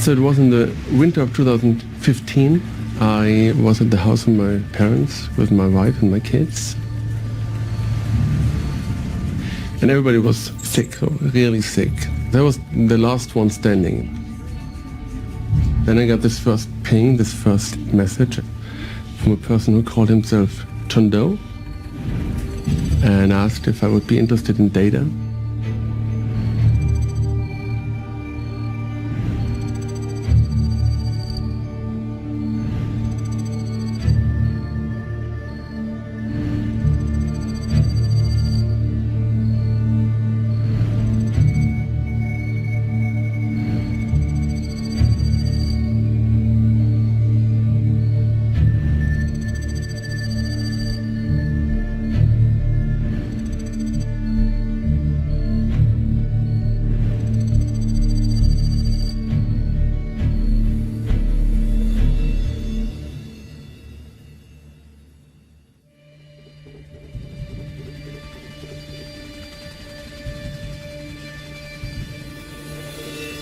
So it was in the winter of 2015. I was at the house of my parents with my wife and my kids. And everybody was sick, really sick. I was the last one standing. Then I got this first ping, this first message from a person who called himself John Doe and asked if I would be interested in data.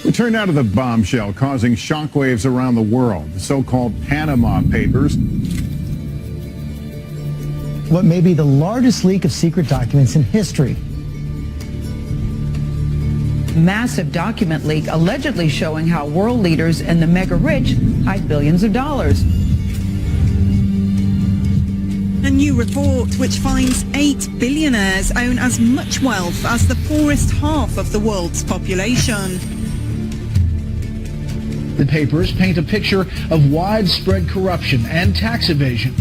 We turn now to the bombshell causing shockwaves around the world, the so-called Panama Papers. What may be the largest leak of secret documents in history. Massive document leak allegedly showing how world leaders and the mega rich hide billions of dollars. A new report which finds 8 billionaires own as much wealth as the poorest half of the world's population. The papers paint a picture of widespread corruption and tax evasion.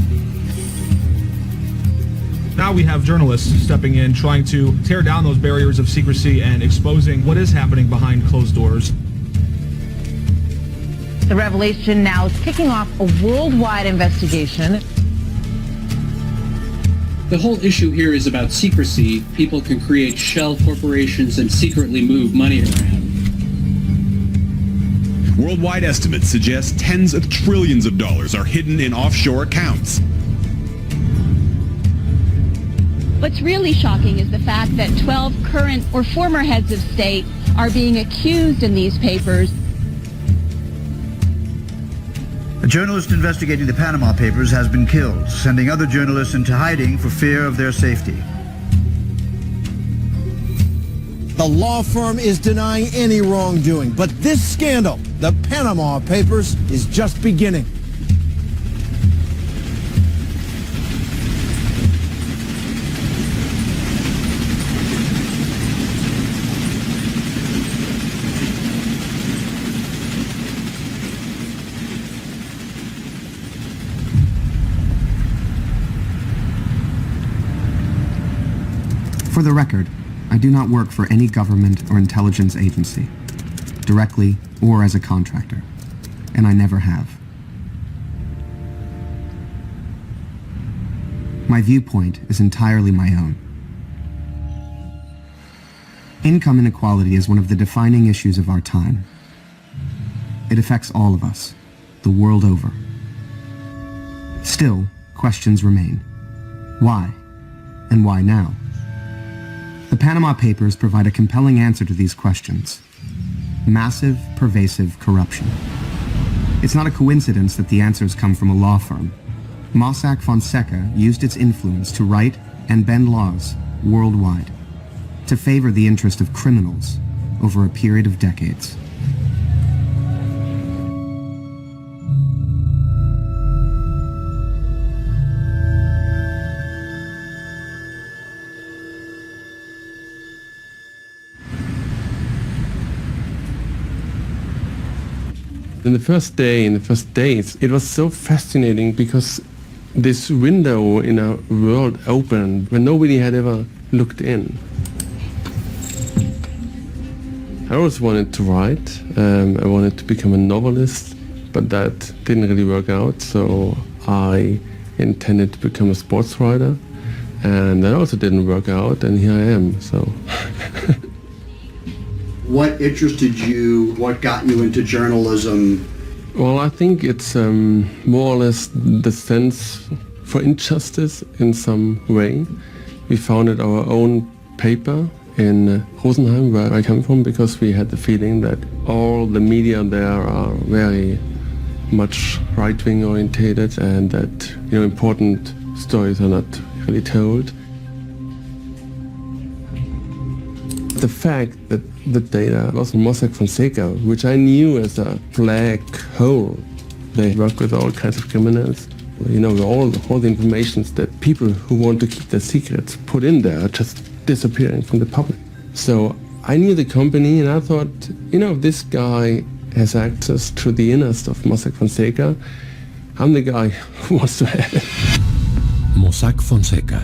Now we have journalists stepping in, trying to tear down those barriers of secrecy and exposing what is happening behind closed doors. The revelation now is kicking off a worldwide investigation. The whole issue here is about secrecy. People can create shell corporations and secretly move money around. Worldwide estimates suggest tens of trillions of dollars are hidden in offshore accounts. What's really shocking is the fact that 12 current or former heads of state are being accused in these papers. A journalist investigating the Panama Papers has been killed, sending other journalists into hiding for fear of their safety. The law firm is denying any wrongdoing, but this scandal, the Panama Papers, is just beginning. For the record, I do not work for any government or intelligence agency, directly or as a contractor, and I never have. My viewpoint is entirely my own. Income inequality is one of the defining issues of our time. It affects all of us, the world over. Still, questions remain. Why? And why now? The Panama Papers provide a compelling answer to these questions. Massive, pervasive corruption. It's not a coincidence that the answers come from a law firm. Mossack Fonseca used its influence to write and bend laws worldwide, to favor the interest of criminals over a period of decades. In the first days, it was so fascinating because this window in a world opened where nobody had ever looked in. I always wanted to write. I wanted to become a novelist, but that didn't really work out, so I intended to become a sports writer, and that also didn't work out, and here I am, so. What interested you? What got you into journalism? Well, I think it's more or less the sense for injustice in some way. We founded our own paper in Rosenheim, where I come from, because we had the feeling that all the media there are very much right-wing orientated, and that important stories are not really told. The fact that the data was from Mossack Fonseca, which I knew as a black hole. They work with all kinds of criminals. All the information that people who want to keep their secrets put in there are just disappearing from the public. So I knew the company, and I thought, if this guy has access to the innerst of Mossack Fonseca, I'm the guy who wants to have it. Mossack Fonseca,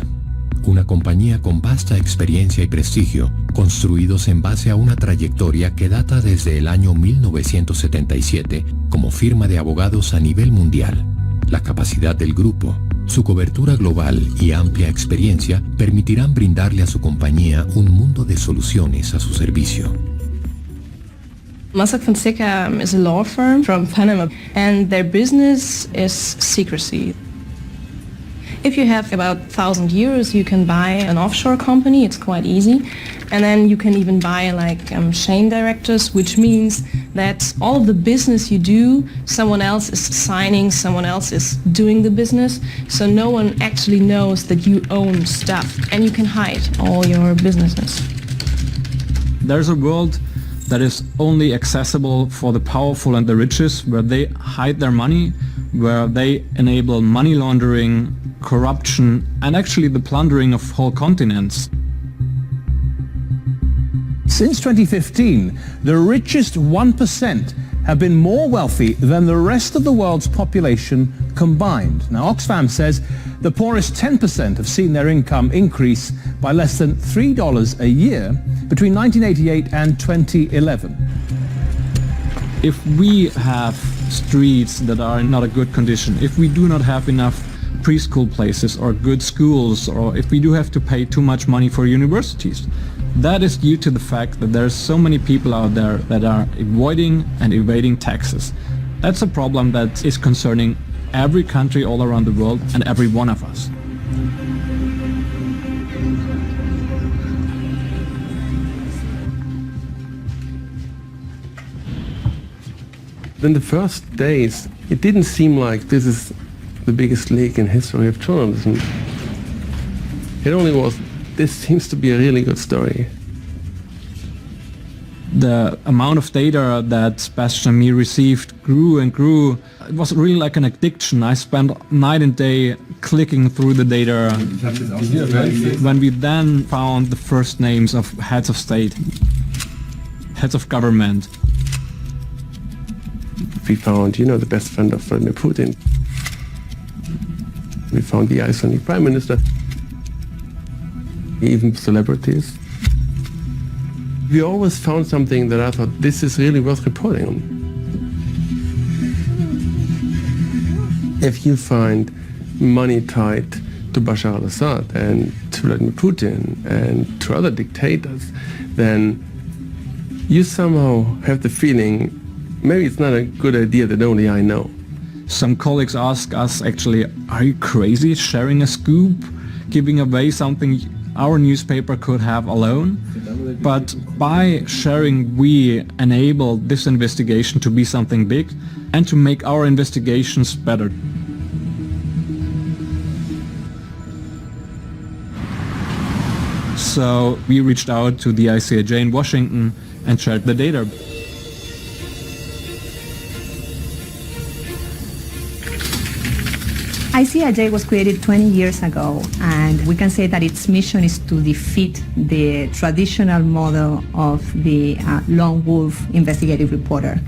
una compañía con vasta experiencia y prestigio, construidos en base a una trayectoria que data desde el año 1977 como firma de abogados a nivel mundial. La capacidad del grupo, su cobertura global y amplia experiencia permitirán brindarle a su compañía un mundo de soluciones a su servicio. Mossack Fonseca is a law firm from Panama, and their business is secrecy. If you have about 1,000 euros, you can buy an offshore company. It's quite easy. And then you can even buy chain directors, which means that all of the business you do, someone else is signing, someone else is doing the business. So no one actually knows that you own stuff, and you can hide all your businesses. There's a world that is only accessible for the powerful and the richest, where they hide their money, where they enable money laundering, corruption, and actually the plundering of whole continents. Since 2015, the richest 1% have been more wealthy than the rest of the world's population combined. Now, Oxfam says the poorest 10% have seen their income increase by less than $3 a year between 1988 and 2011. If we have streets that are in not a good condition, if we do not have enough preschool places or good schools, or if we do have to pay too much money for universities, that is due to the fact that there are so many people out there that are avoiding and evading taxes. That's a problem that is concerning every country all around the world and every one of us. In the first days, it didn't seem like this is the biggest leak in history of journalism. It only was, this seems to be a really good story. The amount of data that Sebastian and me received grew and grew. It was really like an addiction. I spent night and day clicking through the data. When we then found the first names of heads of state, heads of government. We found, the best friend of Vladimir Putin. We found the Icelandic Prime Minister, even celebrities. We always found something that I thought, this is really worth reporting on. If you find money tied to Bashar al-Assad and to Vladimir Putin and to other dictators, then you somehow have the feeling, maybe it's not a good idea that only I know. Some colleagues ask us, actually, are you crazy sharing a scoop, giving away something our newspaper could have alone? But by sharing, we enable this investigation to be something big and to make our investigations better. So we reached out to the ICIJ in Washington and shared the data. ICIJ was created 20 years ago, and we can say that its mission is to defeat the traditional model of the lone wolf investigative reporter.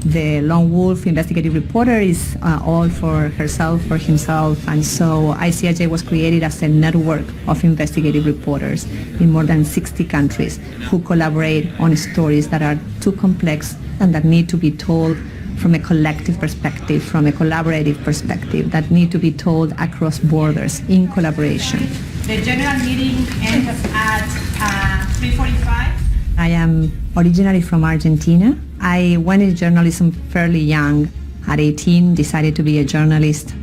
The lone wolf investigative reporter is all for herself, for himself, and so ICIJ was created as a network of investigative reporters in more than 60 countries who collaborate on stories that are too complex and that need to be told from a collective perspective, from a collaborative perspective, that need to be told across borders in collaboration. The general meeting ends at 3:45. I am originally from Argentina. I went into journalism fairly young. At 18, decided to be a journalist.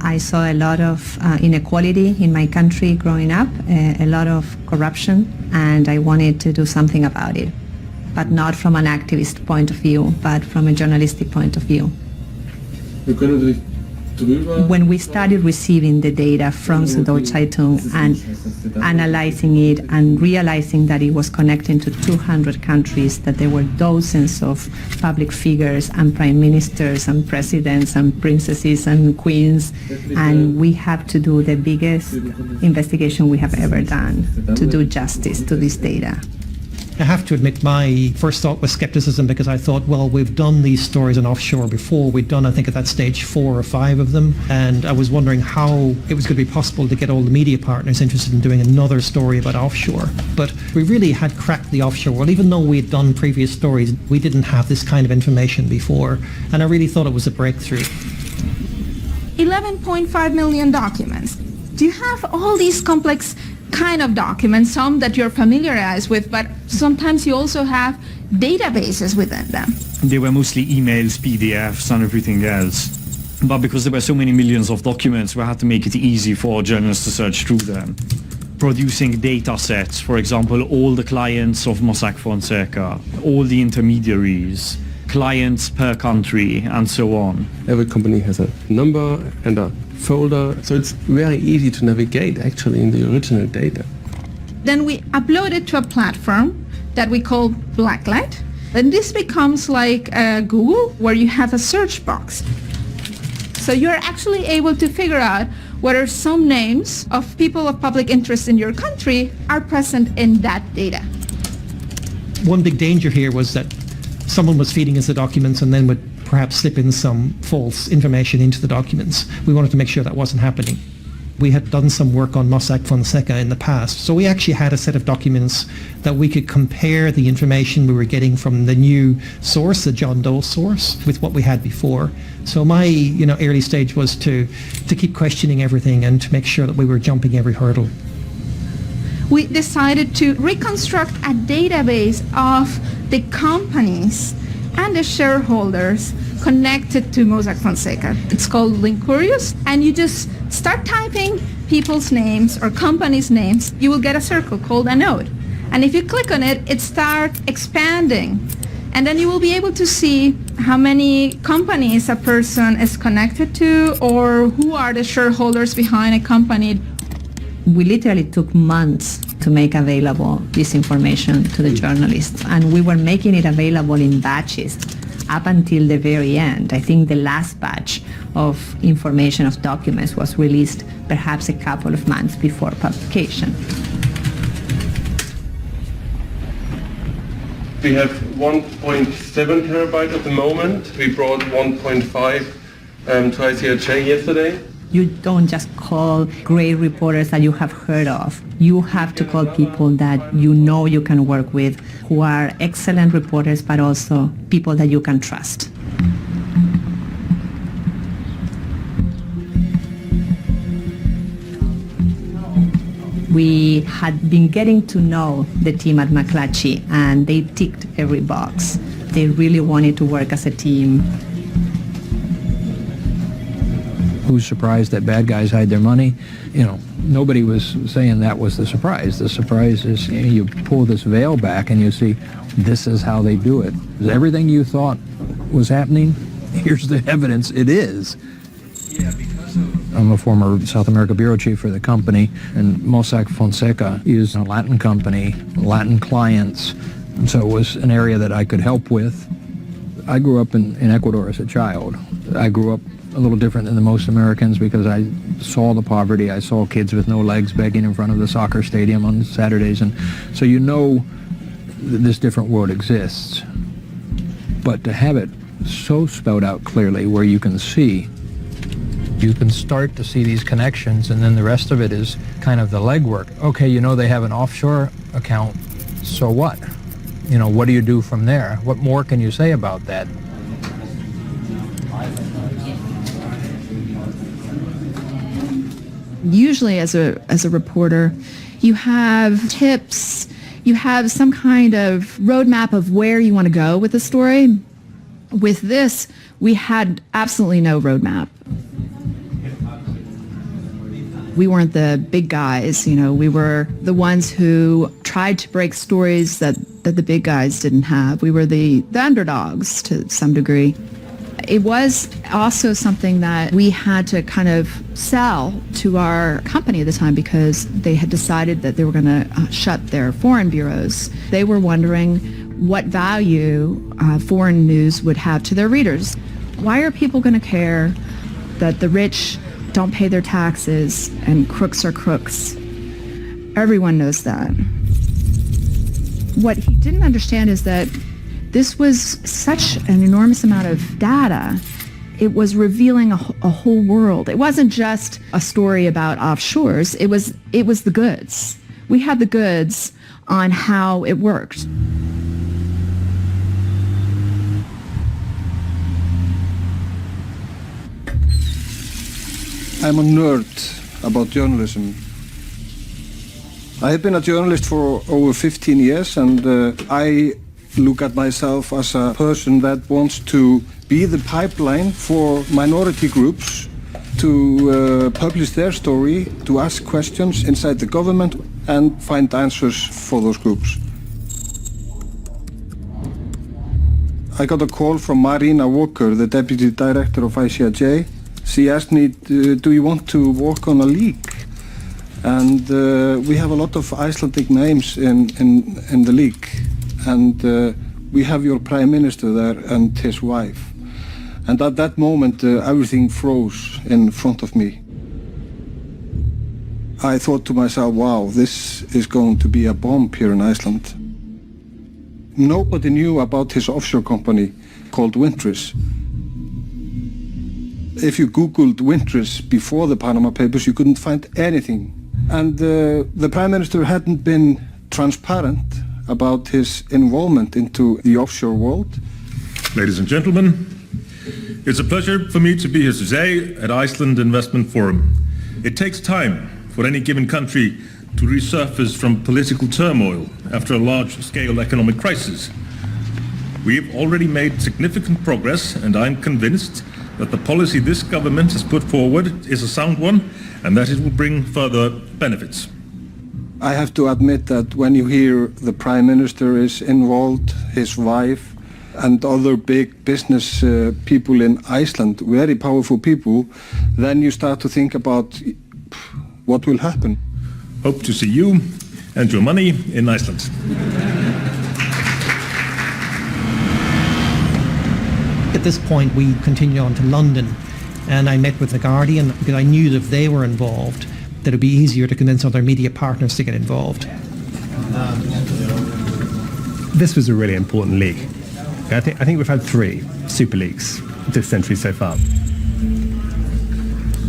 I saw a lot of inequality in my country growing up, a lot of corruption, and I wanted to do something about it, but not from an activist point of view, but from a journalistic point of view. When we started receiving the data from Süddeutsche Zeitung and analyzing it and realizing that it was connecting to 200 countries, that there were dozens of public figures and prime ministers and presidents and princesses and queens, and we have to do the biggest investigation we have ever done to do justice to this data. I have to admit my first thought was skepticism, because I thought, well, we've done these stories on offshore before. We'd done, I think at that stage, 4 or 5 of them. And I was wondering how it was going to be possible to get all the media partners interested in doing another story about offshore. But we really had cracked the offshore world. Even though we had done previous stories, we didn't have this kind of information before. And I really thought it was a breakthrough. 11.5 million documents. Do you have all these complex kind of documents, some that you're familiarized with, but sometimes you also have databases within them? They were mostly emails, PDFs, and everything else. But because there were so many millions of documents, we had to make it easy for journalists to search through them. Producing data sets, for example, all the clients of Mossack Fonseca, all the intermediaries, clients per country, and so on. Every company has a number and a folder, so it's very easy to navigate actually in the original data. Then we upload it to a platform that we call Blacklight. And this becomes like Google, where you have a search box. So you're actually able to figure out whether some names of people of public interest in your country are present in that data. One big danger here was that someone was feeding us the documents and then would perhaps slip in some false information into the documents. We wanted to make sure that wasn't happening. We had done some work on Mossack Fonseca in the past, so we actually had a set of documents that we could compare the information we were getting from the new source, the John Doe source, with what we had before. So my early stage was to keep questioning everything and to make sure that we were jumping every hurdle. We decided to reconstruct a database of the companies and the shareholders connected to Mossack Fonseca. It's called Linkurious, and you just start typing people's names or companies' names, you will get a circle called a node. And if you click on it, it starts expanding. And then you will be able to see how many companies a person is connected to or who are the shareholders behind a company. We literally took months to make available this information to the journalists, and we were making it available in batches up until the very end. I think the last batch of information of documents was released perhaps a couple of months before publication. We have 1.7 terabyte at the moment. We brought 1.5 to ICRJ yesterday. You don't just call great reporters that you have heard of. You have to call people that you know you can work with, who are excellent reporters, but also people that you can trust. We had been getting to know the team at McClatchy, and they ticked every box. They really wanted to work as a team. Who's surprised that bad guys hide their money? Nobody was saying that was the surprise. The surprise is you pull this veil back and you see this is how they do it. Everything you thought was happening, here's the evidence it is. I'm a former South America bureau chief for the company, and Mossack Fonseca is a Latin company, Latin clients, so it was an area that I could help with. I grew up in Ecuador as a child. I grew up a little different than the most Americans because I saw the poverty. I saw kids with no legs begging in front of the soccer stadium on Saturdays, and so this different world exists. But to have it so spelled out clearly where you can start to see these connections, and then the rest of it is kind of the legwork. Okay, they have an offshore account, so what? What do you do from there? What more can you say about that? Usually as a reporter, you have tips, you have some kind of roadmap of where you want to go with the story. With this, we had absolutely no roadmap. We weren't the big guys, we were the ones who tried to break stories that the big guys didn't have. We were the underdogs to some degree. It was also something that we had to kind of sell to our company at the time because they had decided that they were going to shut their foreign bureaus. They were wondering what value foreign news would have to their readers. Why are people going to care that the rich don't pay their taxes and crooks are crooks? Everyone knows that. What he didn't understand is that this was such an enormous amount of data. It was revealing a whole world. It wasn't just a story about offshores. It was the goods. We had the goods on how it worked. I'm a nerd about journalism. I have been a journalist for over 15 years, and I look at myself as a person that wants to be the pipeline for minority groups to publish their story, to ask questions inside the government and find answers for those groups. I got a call from Marina Walker, the deputy director of ICIJ. She asked me, do you want to work on a leak? And we have a lot of Icelandic names in the leak. And we have your prime minister there and his wife. And at that moment, everything froze in front of me. I thought to myself, wow, this is going to be a bomb here in Iceland. Nobody knew about his offshore company called Wintris. If you Googled Wintris before the Panama Papers, you couldn't find anything. And the Prime Minister hadn't been transparent about his involvement into the offshore world. Ladies and gentlemen, it's a pleasure for me to be here today at Iceland Investment Forum. It takes time for any given country to resurface from political turmoil after a large-scale economic crisis. We've already made significant progress, and I'm convinced that the policy this government has put forward is a sound one and that it will bring further benefits. I have to admit that when you hear the Prime Minister is involved, his wife, and other big business people in Iceland, very powerful people, then you start to think about what will happen. Hope to see you and your money in Iceland. At this point, we continued on to London, and I met with The Guardian because I knew that if they were involved, that it would be easier to convince other media partners to get involved. This was a really important leak. I think we've had 3 super leaks this century so far.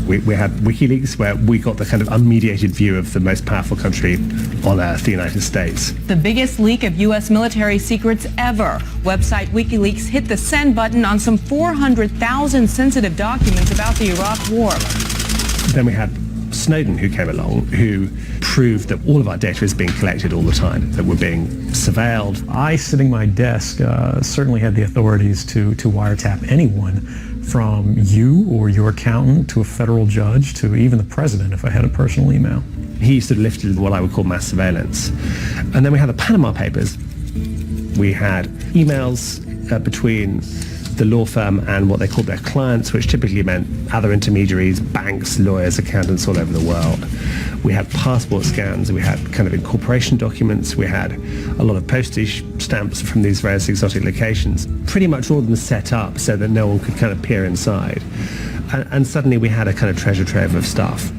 We had WikiLeaks, where we got the kind of unmediated view of the most powerful country on earth, the United States. The biggest leak of U.S. military secrets ever. Website WikiLeaks hit the send button on some 400,000 sensitive documents about the Iraq War. Then we had Snowden, who came along, who proved that all of our data is being collected all the time, that we're being surveilled. I, sitting at my desk, certainly had the authorities to wiretap anyone, from you or your accountant to a federal judge to even the president if I had a personal email. He sort of lifted what I would call mass surveillance. And then we had the Panama Papers. We had emails between the law firm and what they called their clients, which typically meant other intermediaries, banks, lawyers, accountants all over the world. We had passport scans, we had kind of incorporation documents, we had a lot of postage stamps from these various exotic locations. Pretty much all of them set up so that no one could kind of peer inside. And suddenly we had a kind of treasure trove of stuff.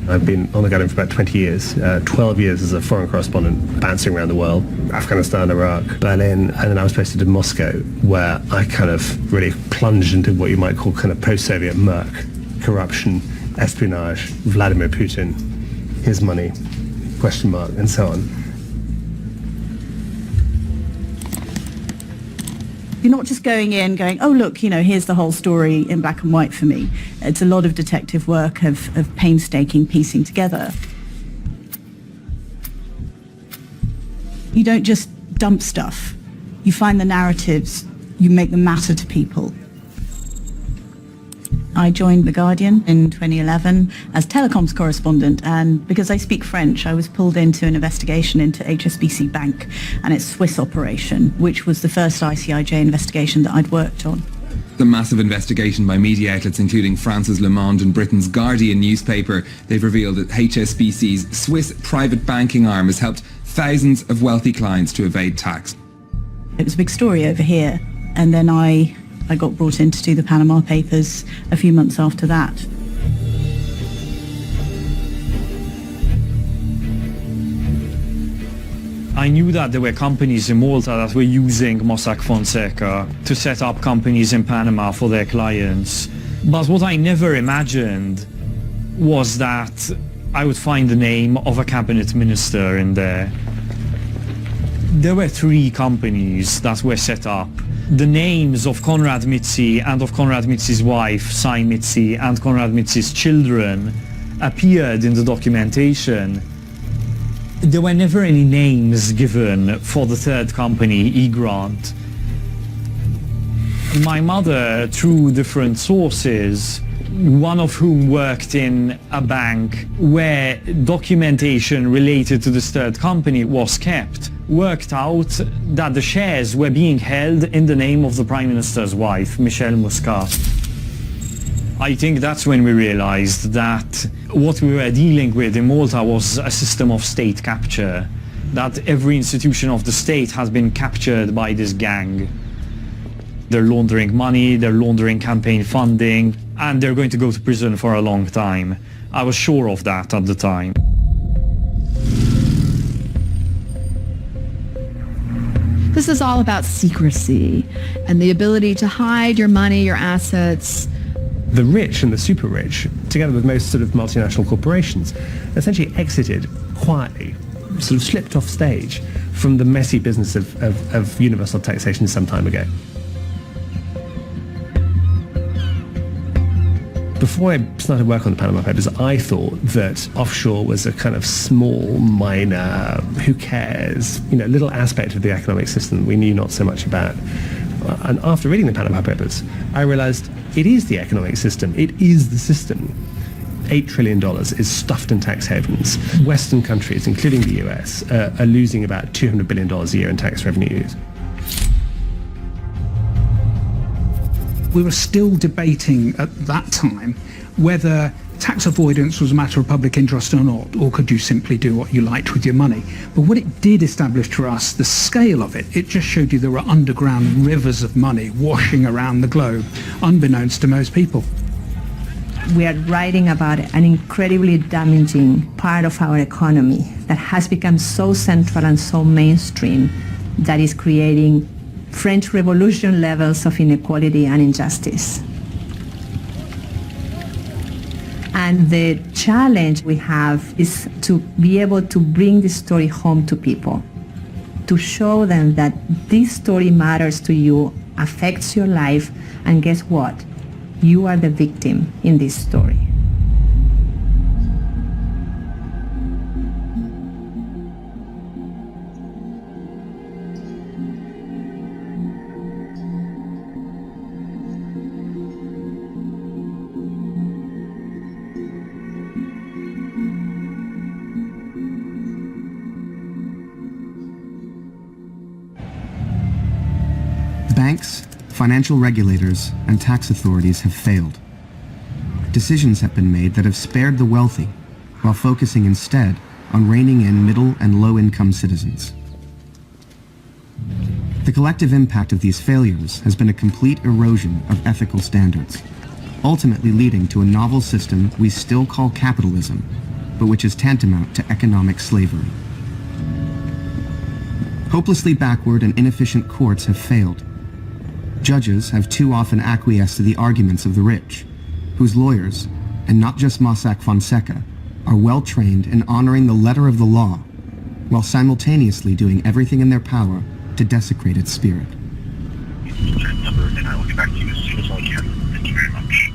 I've been on the Guardian for about 20 years, 12 years as a foreign correspondent, bouncing around the world, Afghanistan, Iraq, Berlin, and then I was posted in Moscow, where I kind of really plunged into what you might call kind of post-Soviet murk, corruption, espionage, Vladimir Putin, his money, question mark, and so on. You're not just going in going, oh, look, here's the whole story in black and white for me. It's a lot of detective work of painstaking piecing together. You don't just dump stuff. You find the narratives, you make them matter to people. I joined The Guardian in 2011 as telecoms correspondent, and because I speak French, I was pulled into an investigation into HSBC Bank and its Swiss operation, which was the first ICIJ investigation that I'd worked on. The massive investigation by media outlets including France's Le Monde and Britain's Guardian newspaper, they've revealed that HSBC's Swiss private banking arm has helped thousands of wealthy clients to evade tax. It was a big story over here, and then I got brought in to do the Panama Papers a few months after that. I knew that there were companies in Malta that were using Mossack Fonseca to set up companies in Panama for their clients. But what I never imagined was that I would find the name of a cabinet minister in there. There were 3 companies that were set up. The names of Konrad Mizzi and of Konrad Mizzi's wife, Sai Mizzi, and Konrad Mizzi's children appeared in the documentation. There were never any names given for the third company, E-Grant. My mother, through different sources, one of whom worked in a bank where documentation related to this third company was kept, worked out that the shares were being held in the name of the Prime Minister's wife, Michelle Muscat. I think that's when we realized that what we were dealing with in Malta was a system of state capture, that every institution of the state has been captured by this gang. They're laundering money, they're laundering campaign funding, and they're going to go to prison for a long time. I was sure of that at the time. This is all about secrecy and the ability to hide your money, your assets. The rich and the super rich, together with most sort of multinational corporations, essentially exited quietly, sort of slipped off stage from the messy business of universal taxation some time ago. Before I started work on the Panama Papers, I thought that offshore was a kind of small, minor, who cares, little aspect of the economic system we knew not so much about. And after reading the Panama Papers, I realized it is the economic system. It is the system. $8 trillion is stuffed in tax havens. Western countries, including the US, are losing about $200 billion a year in tax revenues. We were still debating at that time whether tax avoidance was a matter of public interest or not, or could you simply do what you liked with your money. But what it did establish for us, the scale of it, it just showed you there were underground rivers of money washing around the globe, unbeknownst to most people. We are writing about an incredibly damaging part of our economy that has become so central and so mainstream that is creating French Revolution levels of inequality and injustice. And the challenge we have is to be able to bring this story home to people, to show them that this story matters to you, affects your life, and guess what? You are the victim in this story. Banks, financial regulators, and tax authorities have failed. Decisions have been made that have spared the wealthy, while focusing instead on reining in middle and low-income citizens. The collective impact of these failures has been a complete erosion of ethical standards, ultimately leading to a novel system we still call capitalism, but which is tantamount to economic slavery. Hopelessly backward and inefficient courts have failed. Judges have too often acquiesced to the arguments of the rich, whose lawyers, and not just Mossack Fonseca, are well trained in honoring the letter of the law, while simultaneously doing everything in their power to desecrate its spirit. And I will get back to you as soon as I can. Thank you very much.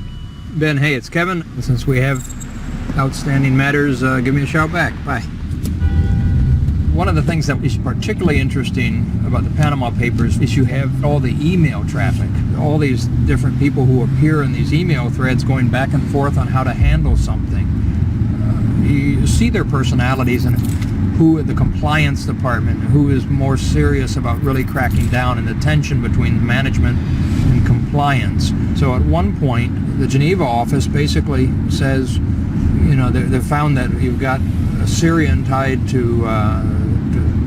Ben, hey, it's Kevin. Since we have outstanding matters, give me a shout back. Bye. One of the things that is particularly interesting about the Panama Papers is you have all the email traffic, all these different people who appear in these email threads going back and forth on how to handle something. You see their personalities and who at the compliance department, who is more serious about really cracking down, and the tension between management and compliance. So at one point, the Geneva office basically says, you know, they found that you've got a Syrian tied to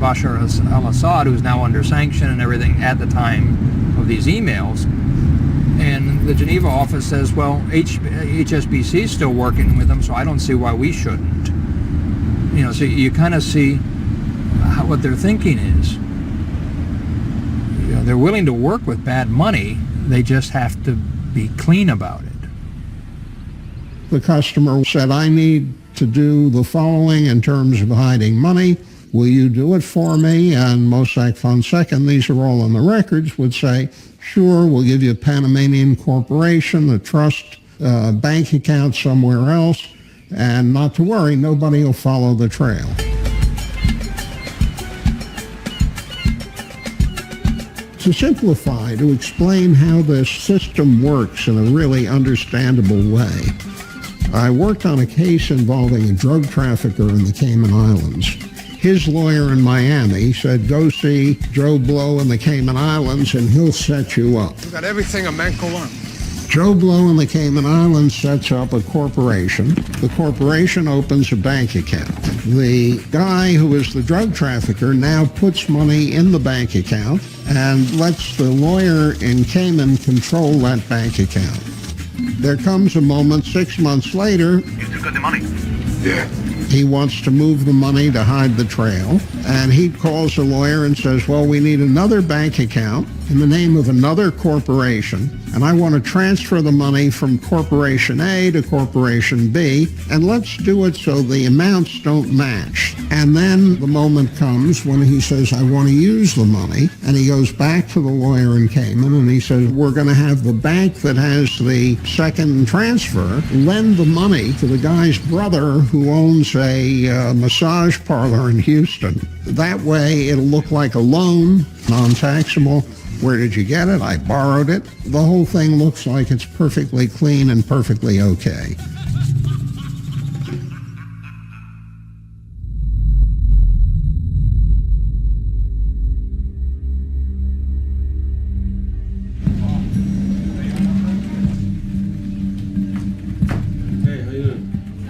Bashar al-Assad, who's now under sanction and everything at the time of these emails. And the Geneva office says, well, HSBC is still working with them, so I don't see why we shouldn't. You know, so you kind of see what their thinking is. You know, they're willing to work with bad money, they just have to be clean about it. The customer said, I need to do the following in terms of hiding money. Will you do it for me? And Mossack Fonseca, and these are all on the records, would say, sure, we'll give you a Panamanian corporation, a trust bank account somewhere else, and not to worry, nobody will follow the trail. To simplify, to explain how this system works in a really understandable way, I worked on a case involving a drug trafficker in the Cayman Islands. His lawyer in Miami said, go see Joe Blow in the Cayman Islands and he'll set you up. You got everything a man could want. Joe Blow in the Cayman Islands sets up a corporation. The corporation opens a bank account. The guy who is the drug trafficker now puts money in the bank account and lets the lawyer in Cayman control that bank account. There comes a moment 6 months later. You still got the money? Yeah. He wants to move the money to hide the trail, and he calls a lawyer and says, well, we need another bank account in the name of another corporation, and I want to transfer the money from Corporation A to Corporation B, and let's do it so the amounts don't match. And then the moment comes when he says, I want to use the money, and he goes back to the lawyer in Cayman, and he says, we're going to have the bank that has the second transfer lend the money to the guy's brother who owns a massage parlor in Houston. That way it'll look like a loan, non-taxable. Where did you get it? I borrowed it. The whole thing looks like it's perfectly clean and perfectly okay.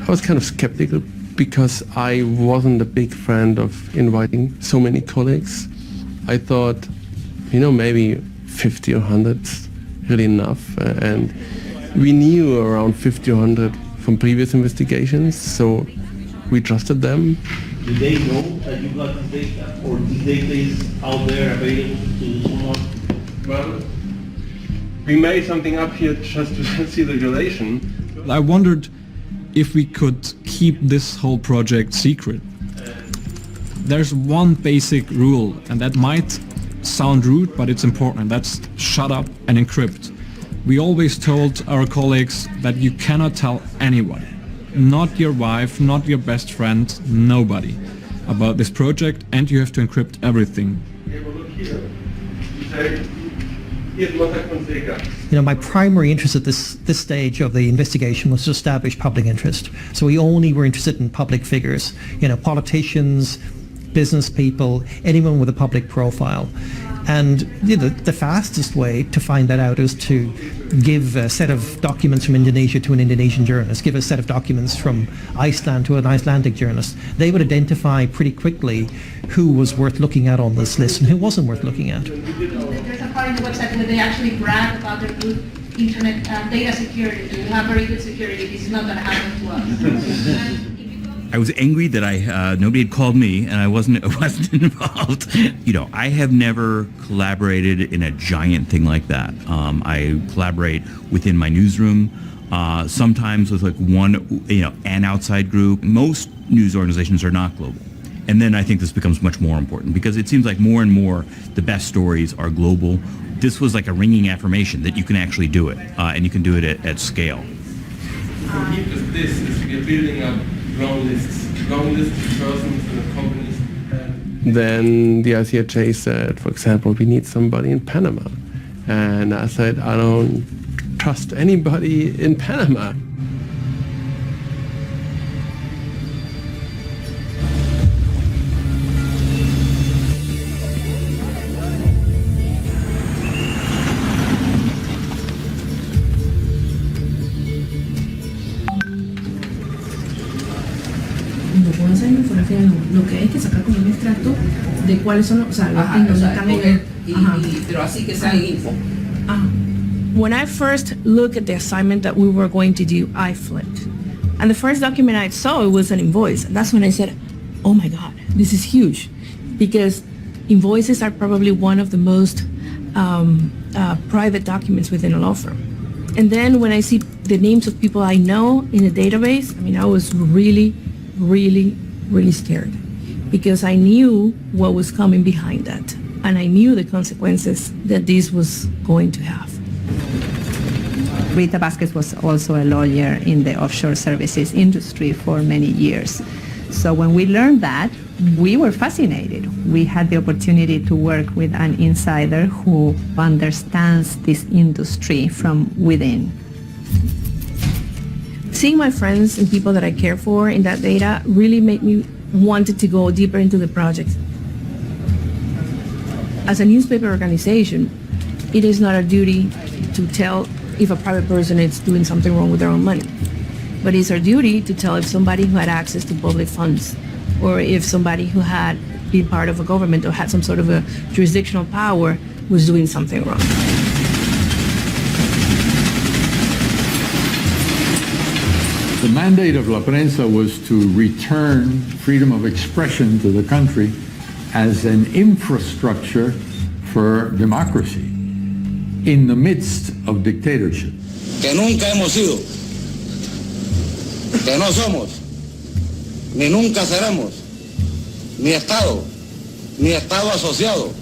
I was kind of skeptical because I wasn't a big fan of inviting so many colleagues. I thought, you know, maybe 50 or 100 is really enough. And we knew around 50 or 100 from previous investigations, so we trusted them. Do they know that you got this data, or this data is out there available to someone? Well, we made something up here just to see the relation. I wondered if we could keep this whole project secret. There's one basic rule, and that might sound rude, but it's important. That's shut up and encrypt. We always told our colleagues that you cannot tell anyone, not your wife, not your best friend, nobody, about this project, and you have to encrypt everything. You know, my primary interest at this stage of the investigation was to establish public interest. So we only were interested in public figures, you know, politicians, business people, anyone with a public profile. And you know, the fastest way to find that out is to give a set of documents from Indonesia to an Indonesian journalist, give a set of documents from Iceland to an Icelandic journalist. They would identify pretty quickly who was worth looking at on this list and who wasn't worth looking at. There's a part in the website where they actually brag about their good internet data security. We have very good security. This is not going to happen to us. I was angry that nobody had called me and I wasn't involved. You know, I have never collaborated in a giant thing like that. I collaborate within my newsroom, sometimes with like one, you know, an outside group. Most news organizations are not global. And then I think this becomes much more important because it seems like more and more the best stories are global. This was like a ringing affirmation that you can actually do it, and you can do it at scale. So this is we're building up long lists of persons and of companies. Then the ICIJ said, for example, we need somebody in Panama. And I said, I don't trust anybody in Panama. No puedo hacer infografía, no. Lo que hay que sacar como un extracto de cuáles son, o sea, Ajá, en dónde o sea, están ellos. pero así que sea en info. When I first looked at the assignment that we were going to do, I flipped. And the first document I saw, it was an invoice. And that's when I said, oh my God, this is huge. Because invoices are probably one of the most private documents within a law firm. And then when I see the names of people I know in a database, I mean, I was really, really, really scared. Because I knew what was coming behind that. And I knew the consequences that this was going to have. Rita Vasquez was also a lawyer in the offshore services industry for many years. So when we learned that, we were fascinated. We had the opportunity to work with an insider who understands this industry from within. Seeing my friends and people that I care for in that data really made me wanted to go deeper into the project. As a newspaper organization, it is not our duty to tell if a private person is doing something wrong with their own money. But it's our duty to tell if somebody who had access to public funds, or if somebody who had been part of a government or had some sort of a jurisdictional power was doing something wrong. The mandate of La Prensa was to return freedom of expression to the country as an infrastructure for democracy in the midst of dictatorship. Que nunca hemos sido, que no somos, ni nunca seremos, ni Estado asociado,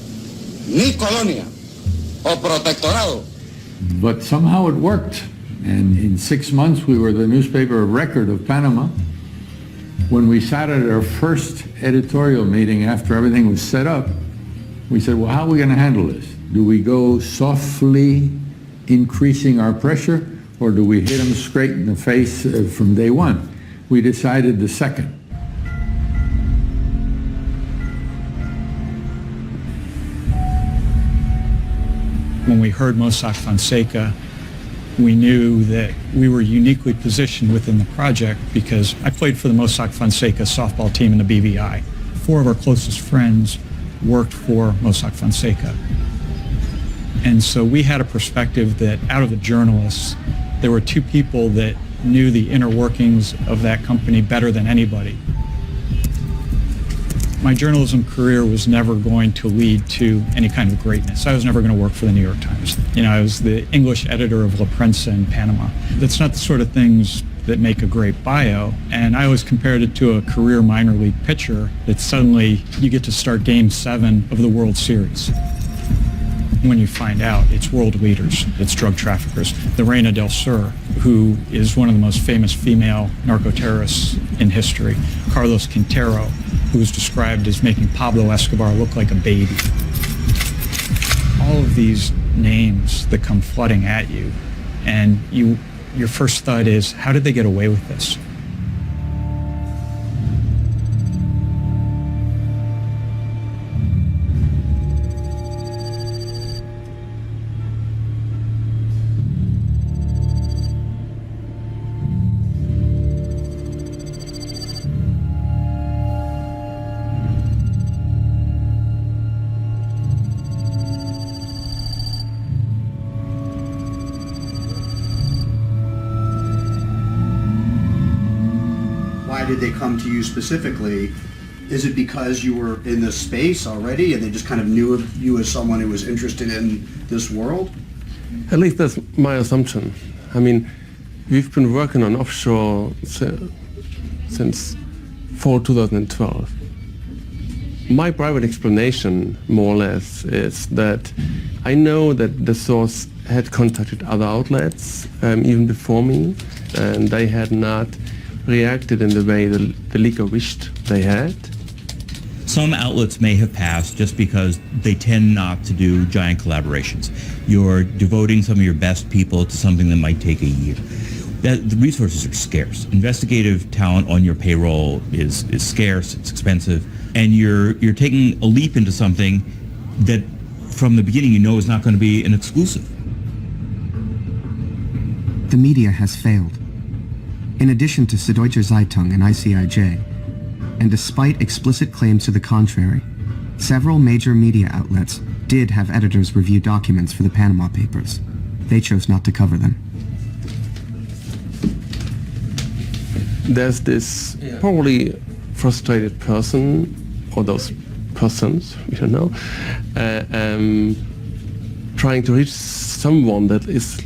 ni colonia o protectorado. But somehow it worked. And in 6 months, we were the newspaper of record of Panama. When we sat at our first editorial meeting after everything was set up, we said, well, how are we going to handle this? Do we go softly increasing our pressure, or do we hit them straight in the face from day one? We decided the second. When we heard Mossack Fonseca, we knew that we were uniquely positioned within the project because I played for the Mossack Fonseca softball team in the BVI. 4 of our closest friends worked for Mossack Fonseca. And so we had a perspective that out of the journalists, there were 2 people that knew the inner workings of that company better than anybody. My journalism career was never going to lead to any kind of greatness. I was never going to work for the New York Times. You know, I was the English editor of La Prensa in Panama. That's not the sort of things that make a great bio. And I always compared it to a career minor league pitcher that suddenly you get to start Game 7 of the World Series. When you find out it's world leaders, it's drug traffickers. The Reina del Sur, who is one of the most famous female narco-terrorists in history. Carlos Quintero, who was described as making Pablo Escobar look like a baby. All of these names that come flooding at you, and your first thought is, how did they get away with this? Did they come to you specifically? Is it because you were in this space already and they just kind of knew of you as someone who was interested in this world? At least that's my assumption. I mean, we've been working on offshore since fall 2012. My private explanation, more or less, is that I know that the source had contacted other outlets even before me, and they had not reacted in the way the leaker wished they had. Some outlets may have passed just because they tend not to do giant collaborations. You're devoting some of your best people to something that might take a year. The resources are scarce. Investigative talent on your payroll is scarce, it's expensive, and you're taking a leap into something that from the beginning you know is not going to be an exclusive. The media has failed. In addition to Süddeutsche Zeitung and ICIJ, and despite explicit claims to the contrary, several major media outlets did have editors review documents for the Panama Papers. They chose not to cover them. There's this probably frustrated person, or those persons, we don't know, trying to reach someone that is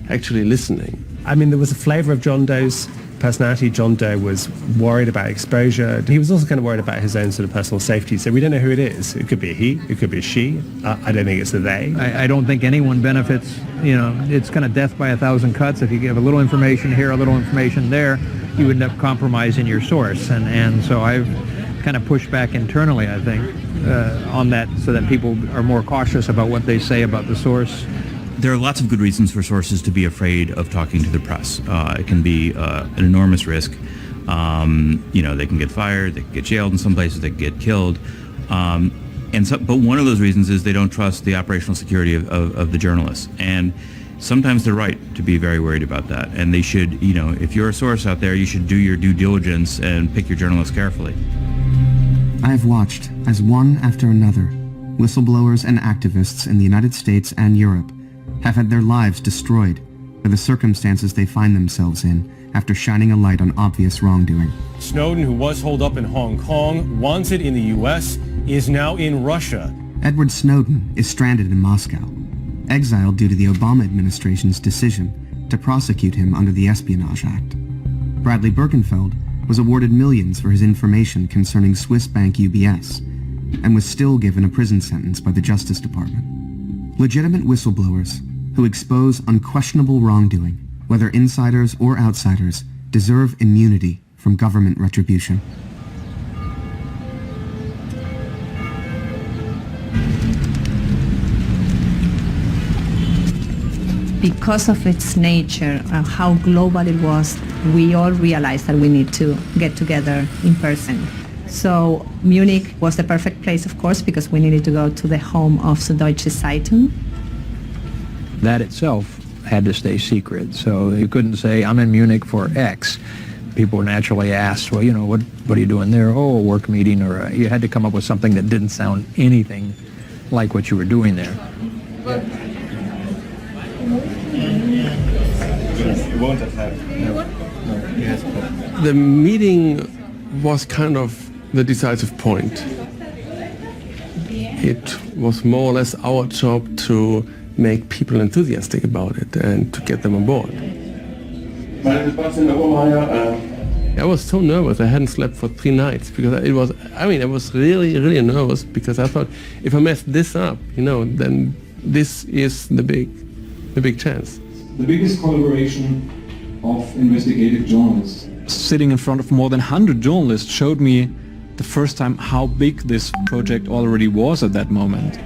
actually listening. I mean, there was a flavour of John Doe's personality. John Doe was worried about exposure. He was also kind of worried about his own sort of personal safety. So we don't know who it is. It could be a he, it could be a she. I don't think it's a they. I don't think anyone benefits. You know, it's kind of death by a thousand cuts. If you give a little information here, a little information there, you end up compromising your source. And so I've kind of pushed back internally, I think, on that, so that people are more cautious about what they say about the source. There are lots of good reasons for sources to be afraid of talking to the press. It can be an enormous risk. They can get fired, they can get jailed in some places, they can get killed. But one of those reasons is they don't trust the operational security of the journalists. And sometimes they're right to be very worried about that. And they should, if you're a source out there, you should do your due diligence and pick your journalists carefully. I have watched as one after another, whistleblowers and activists in the United States and Europe have had their lives destroyed by the circumstances they find themselves in after shining a light on obvious wrongdoing. Snowden, who was holed up in Hong Kong, wanted in the U.S., is now in Russia. Edward Snowden is stranded in Moscow, exiled due to the Obama administration's decision to prosecute him under the Espionage Act. Bradley Birkenfeld was awarded millions for his information concerning Swiss bank UBS, and was still given a prison sentence by the Justice Department. Legitimate whistleblowers who expose unquestionable wrongdoing, whether insiders or outsiders, deserve immunity from government retribution. Because of its nature, how global it was, we all realized that we need to get together in person. So Munich was the perfect place, of course, because we needed to go to the home of Süddeutsche Zeitung. That itself had to stay secret. So you couldn't say, I'm in Munich for X. People naturally asked, well, what are you doing there? Oh, a work meeting, or you had to come up with something that didn't sound anything like what you were doing there. The meeting was kind of the decisive point. It was more or less our job to make people enthusiastic about it and to get them on board. I was so nervous. I hadn't slept for 3 nights because I was really, really nervous because I thought if I mess this up, then this is the big chance. The biggest collaboration of investigative journalists. Sitting in front of more than 100 journalists showed me the first time how big this project already was at that moment.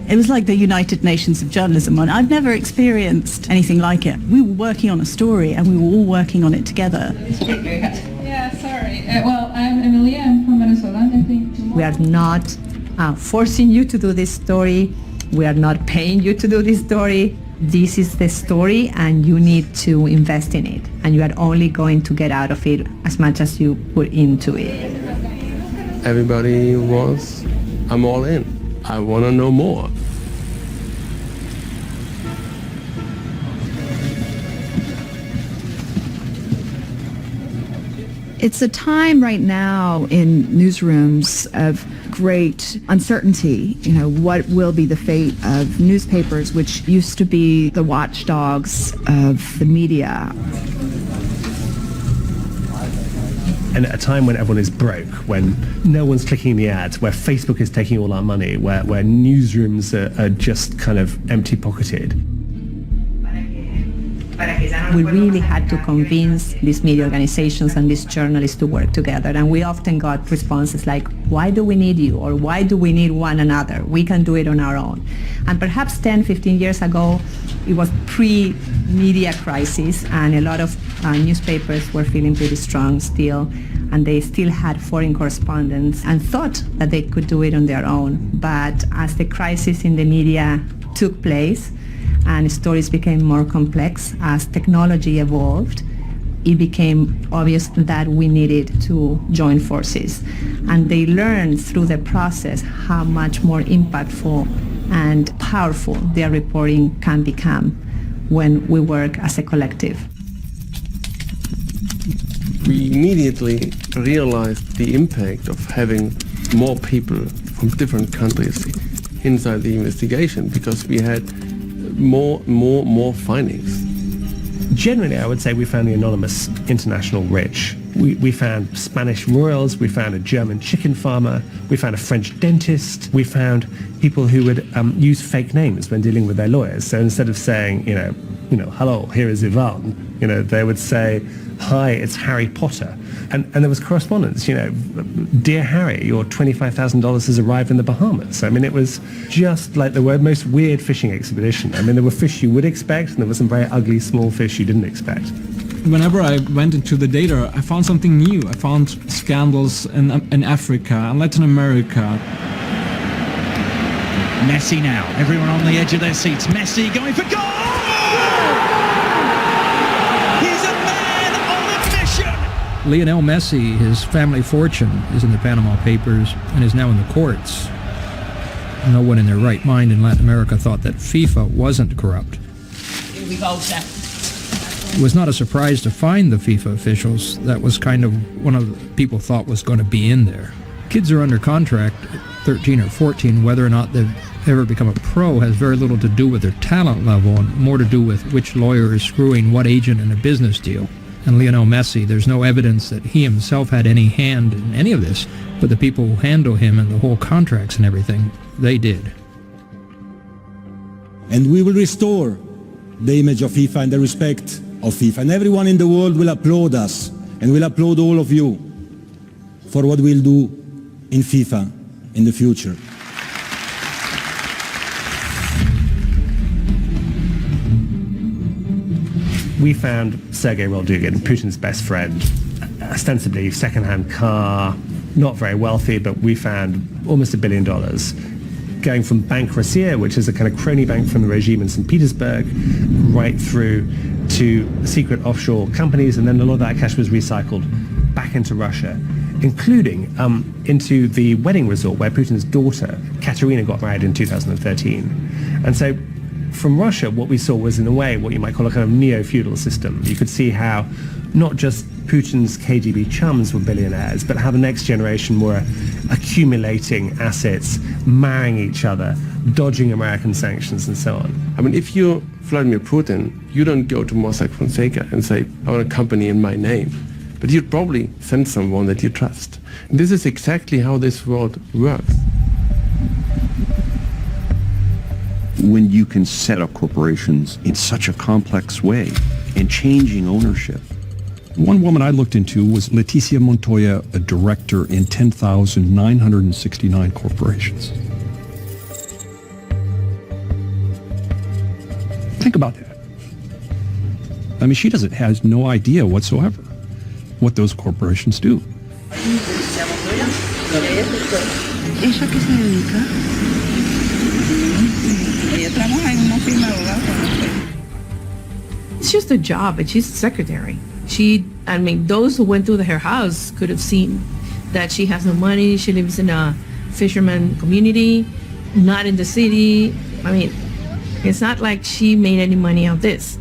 It was like the United Nations of journalism, and I've never experienced anything like it. We were working on a story and we were all working on it together. Yeah, sorry. I'm Emilia, I'm from Venezuela. We are not forcing you to do this story. We are not paying you to do this story. This is the story and you need to invest in it. And you are only going to get out of it as much as you put into it. Everybody was, I'm all in. I want to know more. It's a time right now in newsrooms of great uncertainty. What will be the fate of newspapers, which used to be the watchdogs of the media? And at a time when everyone is broke, when no one's clicking the ads, where Facebook is taking all our money, where newsrooms are just kind of empty-pocketed. We really had to convince these media organizations and these journalists to work together. And we often got responses like, why do we need you? Or why do we need one another? We can do it on our own. And perhaps 10, 15 years ago, it was pre-media crisis, and a lot of newspapers were feeling pretty strong still, and they still had foreign correspondents and thought that they could do it on their own. But as the crisis in the media took place, and stories became more complex as technology evolved, it became obvious that we needed to join forces. And they learned through the process how much more impactful and powerful their reporting can become when we work as a collective. We immediately realized the impact of having more people from different countries inside the investigation, because we had more findings. Generally, I would say we found the anonymous international rich. We found Spanish royals, we found a German chicken farmer, we found a French dentist, we found people who would use fake names when dealing with their lawyers. So instead of saying, hello, here is Ivan, they would say, hi, it's Harry Potter. And there was correspondence, dear Harry, your $25,000 has arrived in the Bahamas. I mean, it was just like the most weird fishing expedition. I mean, there were fish you would expect, and there were some very ugly small fish you didn't expect. Whenever I went into the data, I found something new. I found scandals in Africa and Latin America. Messi now, everyone on the edge of their seats. Messi going for goal! Lionel Messi, his family fortune is in the Panama Papers and is now in the courts. No one in their right mind in Latin America thought that FIFA wasn't corrupt. Here we go, sir. It was not a surprise to find the FIFA officials. That was kind of one of the people thought was going to be in there. Kids are under contract at 13 or 14. Whether or not they've ever become a pro has very little to do with their talent level and more to do with which lawyer is screwing what agent in a business deal. And Lionel Messi, there's no evidence that he himself had any hand in any of this, but the people who handle him and the whole contracts and everything, they did. And we will restore the image of FIFA and the respect of FIFA. And everyone in the world will applaud us, and will applaud all of you for what we'll do in FIFA in the future. We found Sergei Roldugin, Putin's best friend, ostensibly second-hand car, not very wealthy, but we found almost $1 billion going from Bank Russia, which is a kind of crony bank from the regime in St. Petersburg, right through to secret offshore companies, and then a lot of that cash was recycled back into Russia, including into the wedding resort where Putin's daughter, Katerina, got married in 2013. And so from Russia, what we saw was, in a way, what you might call a kind of neo-feudal system. You could see how not just Putin's KGB chums were billionaires, but how the next generation were accumulating assets, marrying each other, dodging American sanctions, and so on. I mean, if you're Vladimir Putin, you don't go to Mossack Fonseca and say, I want a company in my name. But you'd probably send someone that you trust. And this is exactly how this world works. When you can set up corporations in such a complex way and changing ownership. One woman I looked into was Leticia Montoya, a director in 10,969 corporations. Think about that. I mean, she has no idea whatsoever what those corporations do. ¿Ella qué se dedica? Ella trabaja en una firma de abogados. It's just a job, but she's a secretary. Those who went through her house could have seen that she has no money. She lives in a fisherman community, not in the city. I mean, it's not like she made any money out of this.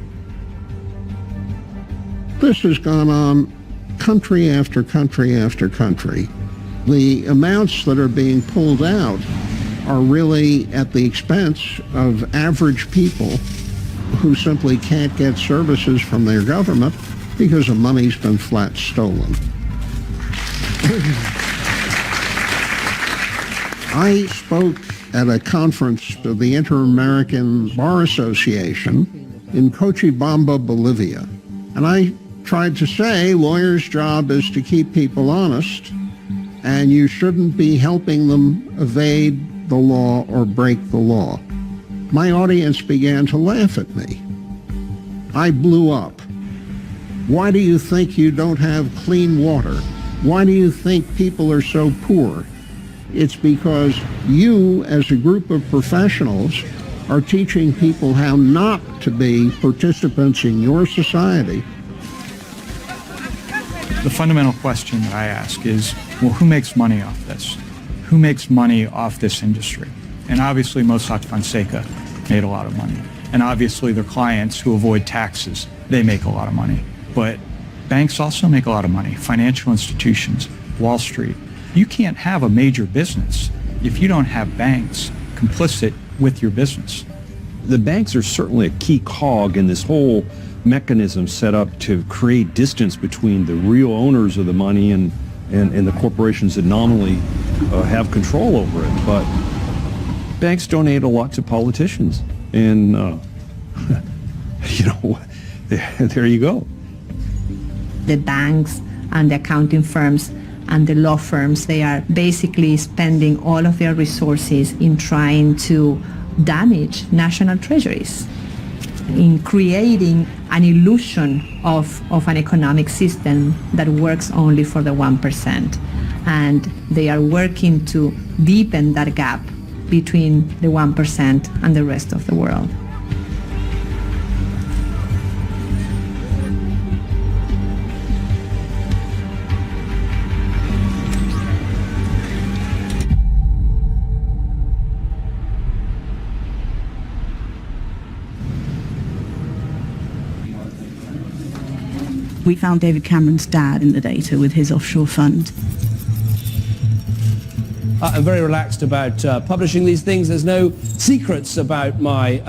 This has gone on country after country after country. The amounts that are being pulled out are really at the expense of average people who simply can't get services from their government because the money's been flat stolen. I spoke at a conference of the Inter-American Bar Association in Cochabamba, Bolivia. And I tried to say lawyers' job is to keep people honest, and you shouldn't be helping them evade the law or break the law. My audience began to laugh at me. I blew up. Why do you think you don't have clean water? Why do you think people are so poor? It's because you, as a group of professionals, are teaching people how not to be participants in your society. The fundamental question that I ask is, well, who makes money off this? Who makes money off this industry? And obviously Mossack Fonseca made a lot of money. And obviously their clients who avoid taxes, they make a lot of money. But banks also make a lot of money. Financial institutions, Wall Street. You can't have a major business if you don't have banks complicit with your business. The banks are certainly a key cog in this whole mechanism set up to create distance between the real owners of the money and the corporations that nominally have control over it. But banks donate a lot to politicians. And, you know, there you go. The banks and the accounting firms and the law firms, they are basically spending all of their resources in trying to damage national treasuries, in creating an illusion of an economic system that works only for the 1%. And they are working to deepen that gap between the 1% and the rest of the world. We found David Cameron's dad in the data with his offshore fund. I'm very relaxed about publishing these things. There's no secrets about my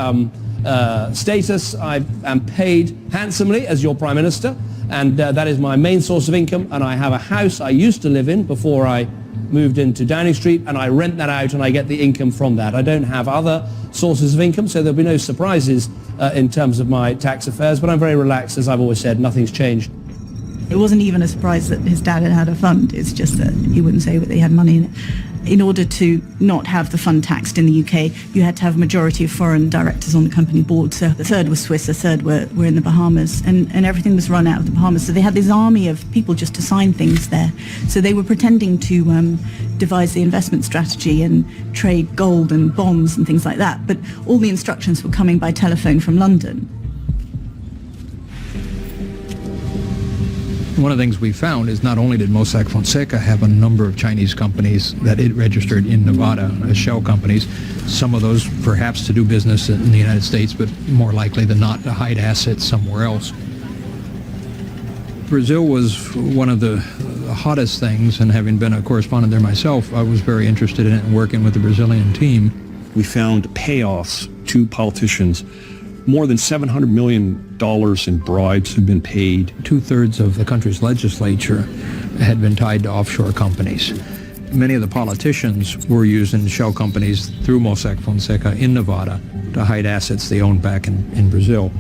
status. I am paid handsomely as your Prime Minister, and that is my main source of income. And I have a house I used to live in before I moved into Downing Street, and I rent that out and I get the income from that. I don't have other sources of income, so there'll be no surprises in terms of my tax affairs, but I'm very relaxed. As I've always said, nothing's changed. It wasn't even a surprise that his dad had a fund. It's just that he wouldn't say that he had money in it. In order to not have the fund taxed in the UK, you had to have a majority of foreign directors on the company board. So the third was Swiss, a third were in the Bahamas, and everything was run out of the Bahamas. So they had this army of people just to sign things there. So they were pretending to devise the investment strategy and trade gold and bonds and things like that. But all the instructions were coming by telephone from London. One of the things we found is not only did Mossack Fonseca have a number of Chinese companies that it registered in Nevada as shell companies, some of those perhaps to do business in the United States, but more likely than not to hide assets somewhere else. Brazil was one of the hottest things, and having been a correspondent there myself, I was very interested in it and working with the Brazilian team. We found payoffs to politicians. More than $700 million in bribes have been paid. 2/3 of the country's legislature had been tied to offshore companies. Many of the politicians were using shell companies through Mossack Fonseca in Nevada to hide assets they owned back in Brazil.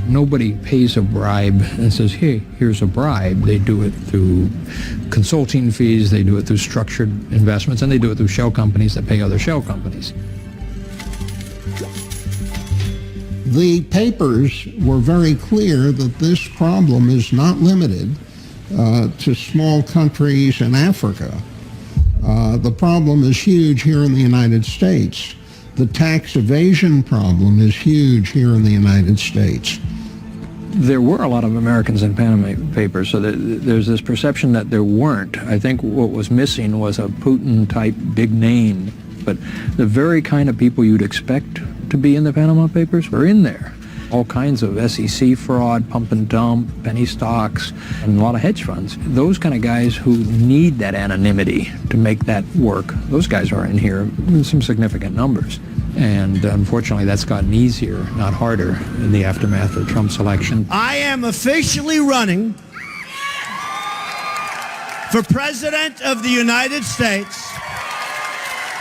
Nobody pays a bribe and says, hey, here's a bribe. They do it through consulting fees, they do it through structured investments, and they do it through shell companies that pay other shell companies. The papers were very clear that this problem is not limited to small countries in Africa. The problem is huge here in the United States. The tax evasion problem is huge here in the United States. There were a lot of Americans in Panama Papers, so there's this perception that there weren't. I think what was missing was a Putin-type big name, but the very kind of people you'd expect to be in the Panama Papers were in there. All kinds of SEC fraud, pump and dump, penny stocks, and a lot of hedge funds. Those kind of guys who need that anonymity to make that work, those guys are in here in some significant numbers. And unfortunately, that's gotten easier, not harder, in the aftermath of Trump's election. I am officially running for President of the United States,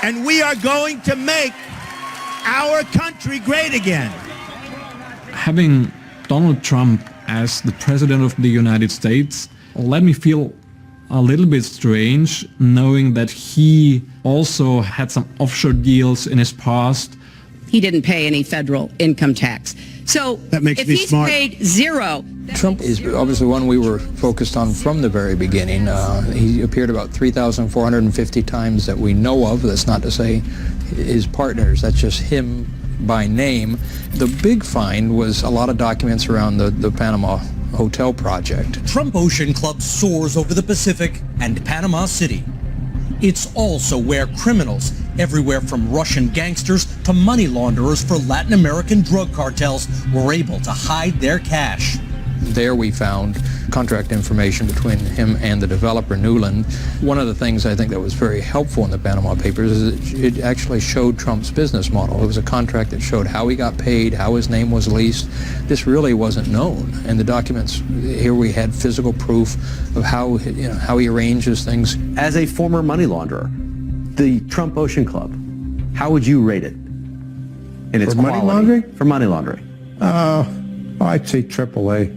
and we are going to make our country great again. having Donald Trump as the President of the United States let me feel a little bit strange, knowing that he also had some offshore deals in his past. He didn't pay any federal income tax. So that makes if me he's smart. paid zero... Trump is obviously one we were focused on from the very beginning. He appeared about 3,450 times that we know of. That's not to say his partners. That's just him by name. The big find was a lot of documents around the Panama Hotel project. Trump Ocean Club soars over the Pacific and Panama City. It's also where criminals, everywhere from Russian gangsters to money launderers for Latin American drug cartels, were able to hide their cash. There we found contract information between him and the developer Newland. One of the things I think that was very helpful in the Panama Papers is it actually showed Trump's business model. It was a contract that showed how he got paid, how his name was leased. This really wasn't known. And the documents, here we had physical proof of how he arranges things. As a former money launderer, the Trump Ocean Club, how would you rate it in its For money quality? laundering? For money laundering. I'd say AAA.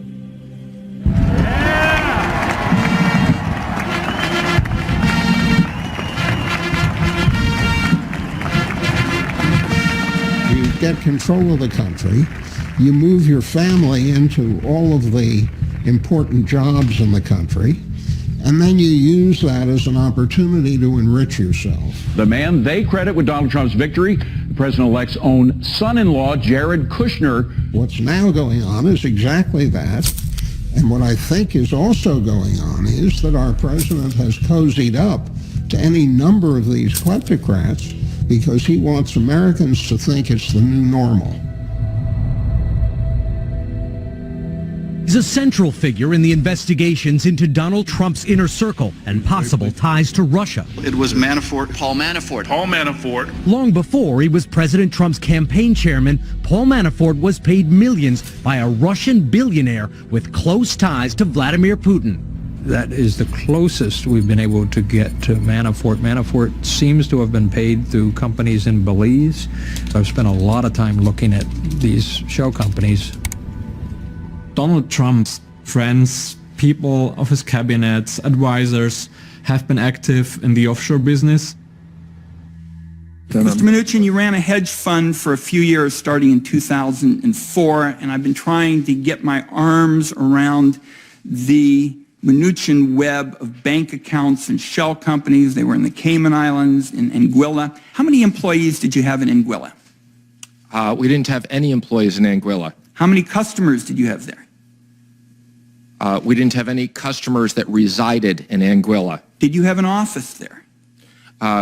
You get control of the country, you move your family into all of the important jobs in the country, and then you use that as an opportunity to enrich yourself. The man they credit with Donald Trump's victory, the president-elect's own son-in-law, Jared Kushner. What's now going on is exactly that. And what I think is also going on is that our president has cozied up to any number of these kleptocrats because he wants Americans to think it's the new normal. He's a central figure in the investigations into Donald Trump's inner circle and possible ties to Russia. It was Manafort, Paul Manafort. Paul Manafort. Long before he was President Trump's campaign chairman, Paul Manafort was paid millions by a Russian billionaire with close ties to Vladimir Putin. That is the closest we've been able to get to Manafort. Manafort seems to have been paid through companies in Belize. I've spent a lot of time looking at these shell companies. Donald Trump's friends, people of his cabinets, advisors, have been active in the offshore business. Mr. Mnuchin, you ran a hedge fund for a few years starting in 2004, and I've been trying to get my arms around the Mnuchin web of bank accounts and shell companies. They were in the Cayman Islands, in Anguilla. How many employees did you have in Anguilla? We didn't have any employees in Anguilla. How many customers did you have there? We didn't have any customers that resided in Anguilla. Did you have an office there?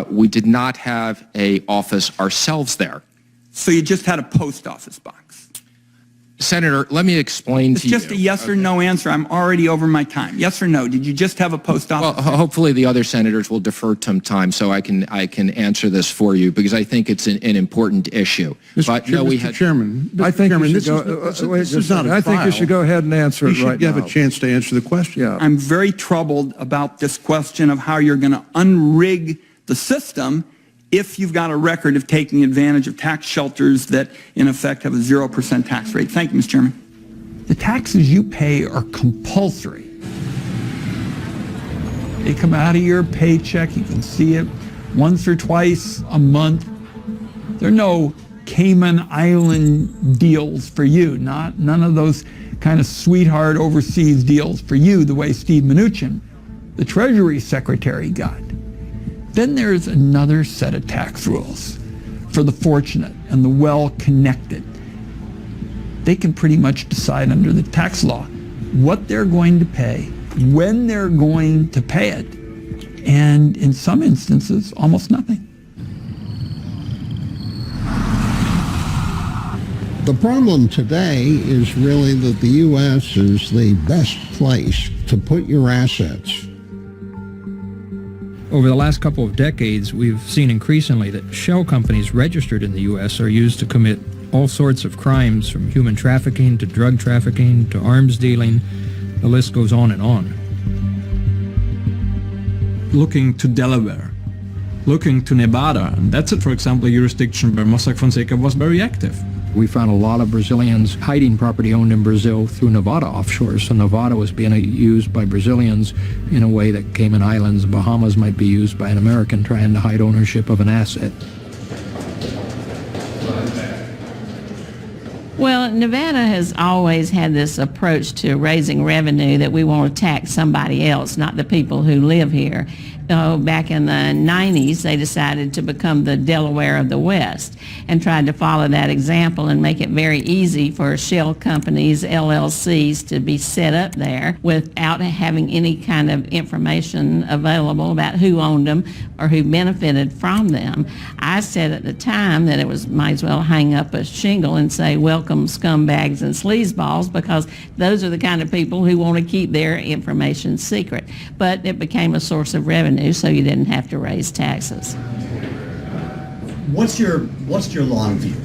We did not have an office ourselves there. So you just had a post office box? Senator, let me explain to you. It's just a yes or no answer. I'm already over my time. Yes or no? Did you just have a post office? Well, hopefully the other senators will defer some time so I can answer this for you because I think it's an important issue. Mr. Chairman, I think you should go ahead and answer it right now. You should have a chance to answer the question. Yeah. I'm very troubled about this question of how you're going to unrig the system if you've got a record of taking advantage of tax shelters that, in effect, have a 0% tax rate. Thank you, Mr. Chairman. The taxes you pay are compulsory. They come out of your paycheck. You can see it once or twice a month. There are no Cayman Island deals for you, none of those kind of sweetheart overseas deals for you the way Steve Mnuchin, the Treasury Secretary, got. Then there's another set of tax rules for the fortunate and the well-connected. They can pretty much decide under the tax law what they're going to pay, when they're going to pay it, and in some instances, almost nothing. The problem today is really that the U.S. is the best place to put your assets. Over the last couple of decades, we've seen increasingly that shell companies registered in the U.S. are used to commit all sorts of crimes, from human trafficking to drug trafficking to arms dealing. The list goes on and on. Looking to Delaware, looking to Nevada, and that's, for example, a jurisdiction where Mossack Fonseca was very active. We found a lot of Brazilians hiding property owned in Brazil through Nevada offshore. So Nevada was being used by Brazilians in a way that Cayman Islands, Bahamas might be used by an American trying to hide ownership of an asset. Well, Nevada has always had this approach to raising revenue that we want to tax somebody else, not the people who live here. Back in the 90s, they decided to become the Delaware of the West and tried to follow that example and make it very easy for shell companies, LLCs, to be set up there without having any kind of information available about who owned them or who benefited from them. I said at the time that it was might as well hang up a shingle and say, welcome scumbags and sleazeballs, because those are the kind of people who want to keep their information secret. But it became a source of revenue, so you didn't have to raise taxes. What's your long view?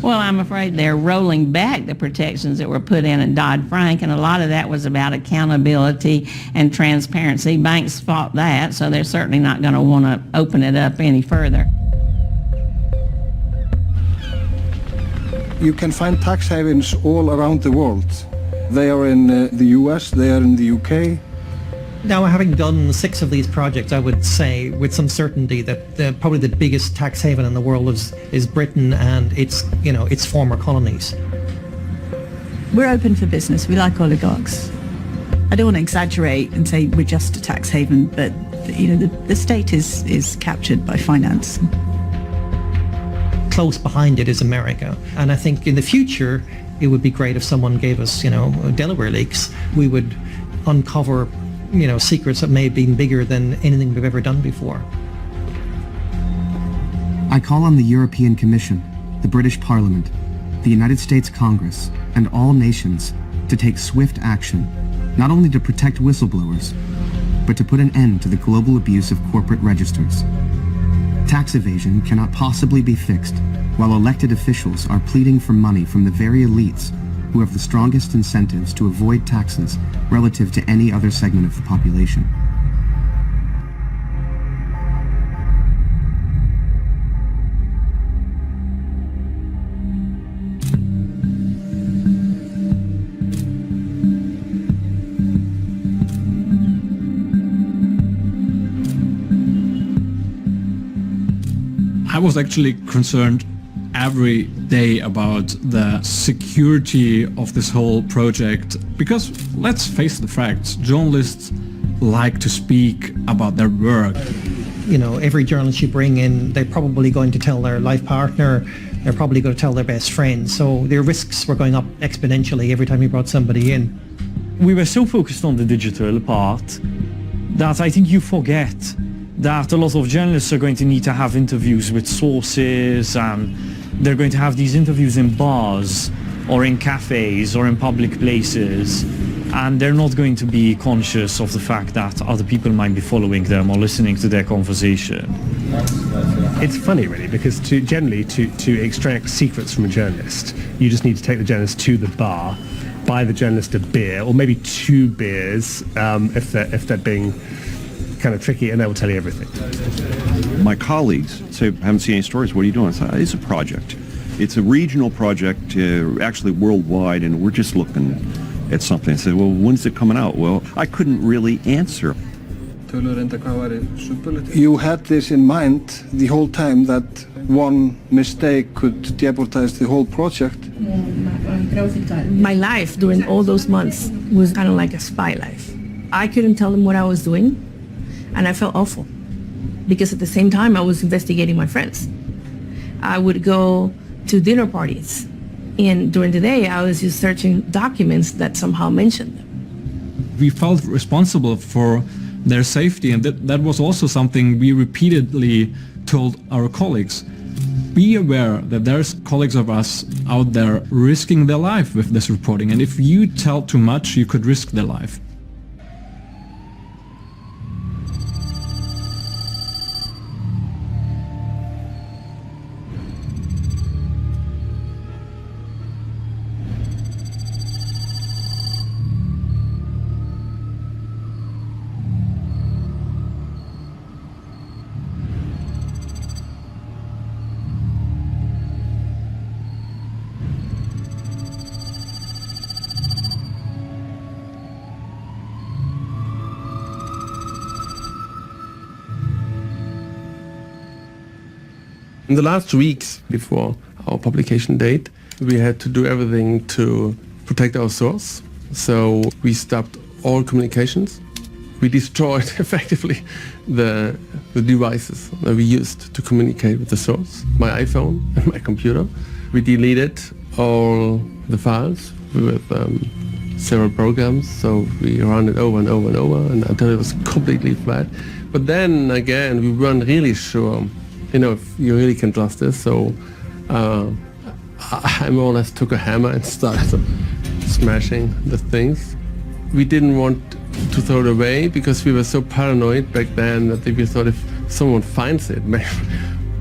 Well, I'm afraid they're rolling back the protections that were put in Dodd-Frank, and a lot of that was about accountability and transparency. Banks fought that, so they're certainly not going to want to open it up any further. You can find tax havens all around the world. They are in the US, they are in the UK. Now, having done 6 of these projects, I would say with some certainty that probably the biggest tax haven in the world is Britain and its former colonies. We're open for business. We like oligarchs. I don't want to exaggerate and say we're just a tax haven, but the state is captured by finance. Close behind it is America, and I think in the future it would be great if someone gave us, Delaware leaks. We would uncover secrets that may have been bigger than anything we've ever done before. I call on the European Commission, the British Parliament, the United States Congress, and all nations to take swift action, not only to protect whistleblowers, but to put an end to the global abuse of corporate registers. Tax evasion cannot possibly be fixed while elected officials are pleading for money from the very elites who have the strongest incentives to avoid taxes relative to any other segment of the population. I was actually concerned every day about the security of this whole project, because let's face the facts, journalists like to speak about their work. Every journalist you bring in, they're probably going to tell their life partner, they're probably going to tell their best friend, so their risks were going up exponentially every time you brought somebody in. We were so focused on the digital part that I think you forget that a lot of journalists are going to need to have interviews with sources, and they're going to have these interviews in bars or in cafes or in public places, and they're not going to be conscious of the fact that other people might be following them or listening to their conversation. It's funny, really, because to extract secrets from a journalist, you just need to take the journalist to the bar, buy the journalist a beer, or maybe 2 beers, if they're being kind of tricky, and they will tell you everything. My colleagues say, I haven't seen any stories. What are you doing? I say, it's a project. It's a regional project, actually worldwide, and we're just looking at something. I said, well, when's it coming out? Well, I couldn't really answer. You had this in mind the whole time, that one mistake could jeopardize the whole project? My life during all those months was kind of like a spy life. I couldn't tell them what I was doing, and I felt awful because at the same time I was investigating my friends. I would go to dinner parties, and during the day I was just searching documents that somehow mentioned them. We felt responsible for their safety, and that was also something we repeatedly told our colleagues. Be aware that there's colleagues of us out there risking their life with this reporting, and if you tell too much, you could risk their life. In the last weeks before our publication date, we had to do everything to protect our source. So we stopped all communications. We destroyed effectively the devices that we used to communicate with the source, my iPhone and my computer. We deleted all the files with several programs, so we ran it over and over and over and until it was completely flat. But then again, we weren't really sure, if you really can trust this. So I more or less took a hammer and started smashing the things. We didn't want to throw it away because we were so paranoid back then that we thought if someone finds it,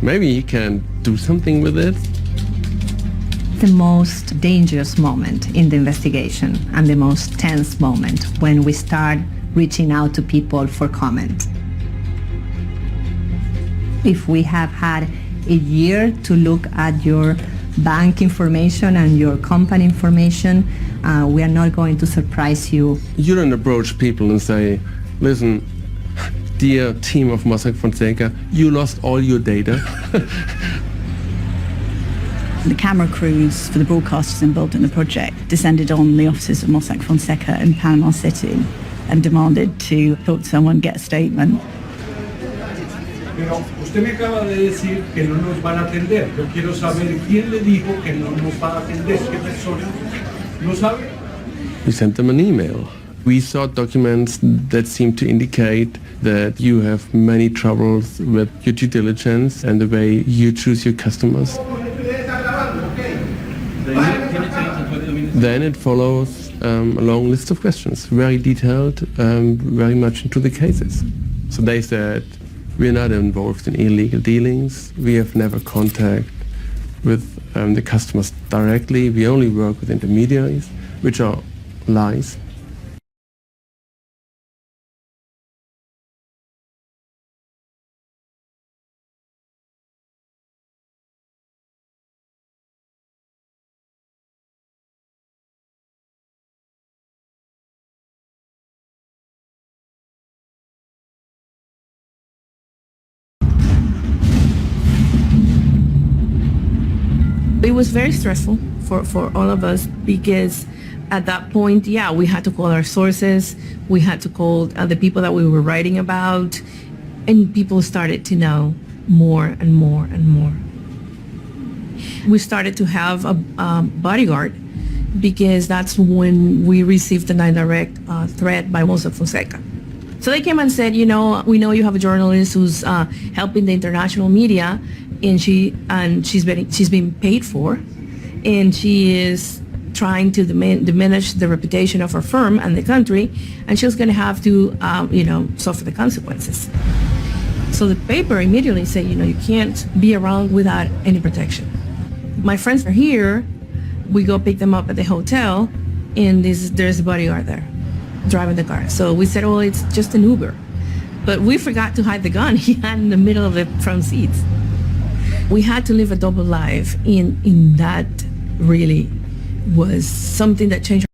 maybe he can do something with it. The most dangerous moment in the investigation and the most tense moment when we start reaching out to people for comment. If we have had a year to look at your bank information and your company information, we are not going to surprise you. You don't approach people and say, listen, dear team of Mossack Fonseca, you lost all your data. The camera crews for the broadcasters involved in the project descended on the offices of Mossack Fonseca in Panama City and demanded to help someone get a statement. Pero usted me acaba de decir que no nos van a atender. Yo quiero saber quién le dijo que no nos va a atender. ¿Qué persona? ¿No sabe? We sent them an email. We saw documents that seemed to indicate that you have many troubles with your due diligence and the way you choose your customers. Then it follows a long list of questions, very detailed, very much into the cases. So they said, we're not involved in illegal dealings. We have never contact with the customers directly. We only work with intermediaries, which are lies. It was very stressful for all of us because at that point, we had to call our sources, we had to call the people that we were writing about, and people started to know more and more and more. We started to have a bodyguard because that's when we received an indirect threat by Mossack Fonseca. So they came and said, we know you have a journalist who's helping the international media, and she's being paid for, and she is trying to diminish the reputation of her firm and the country, and she's going to have to, suffer the consequences. So the paper immediately said, you can't be around without any protection. My friends are here. We go pick them up at the hotel, and there's a bodyguard there driving the car. So we said, oh, it's just an Uber. But we forgot to hide the gun he had in the middle of the front seats. We had to live a double life, in that really was something that changed.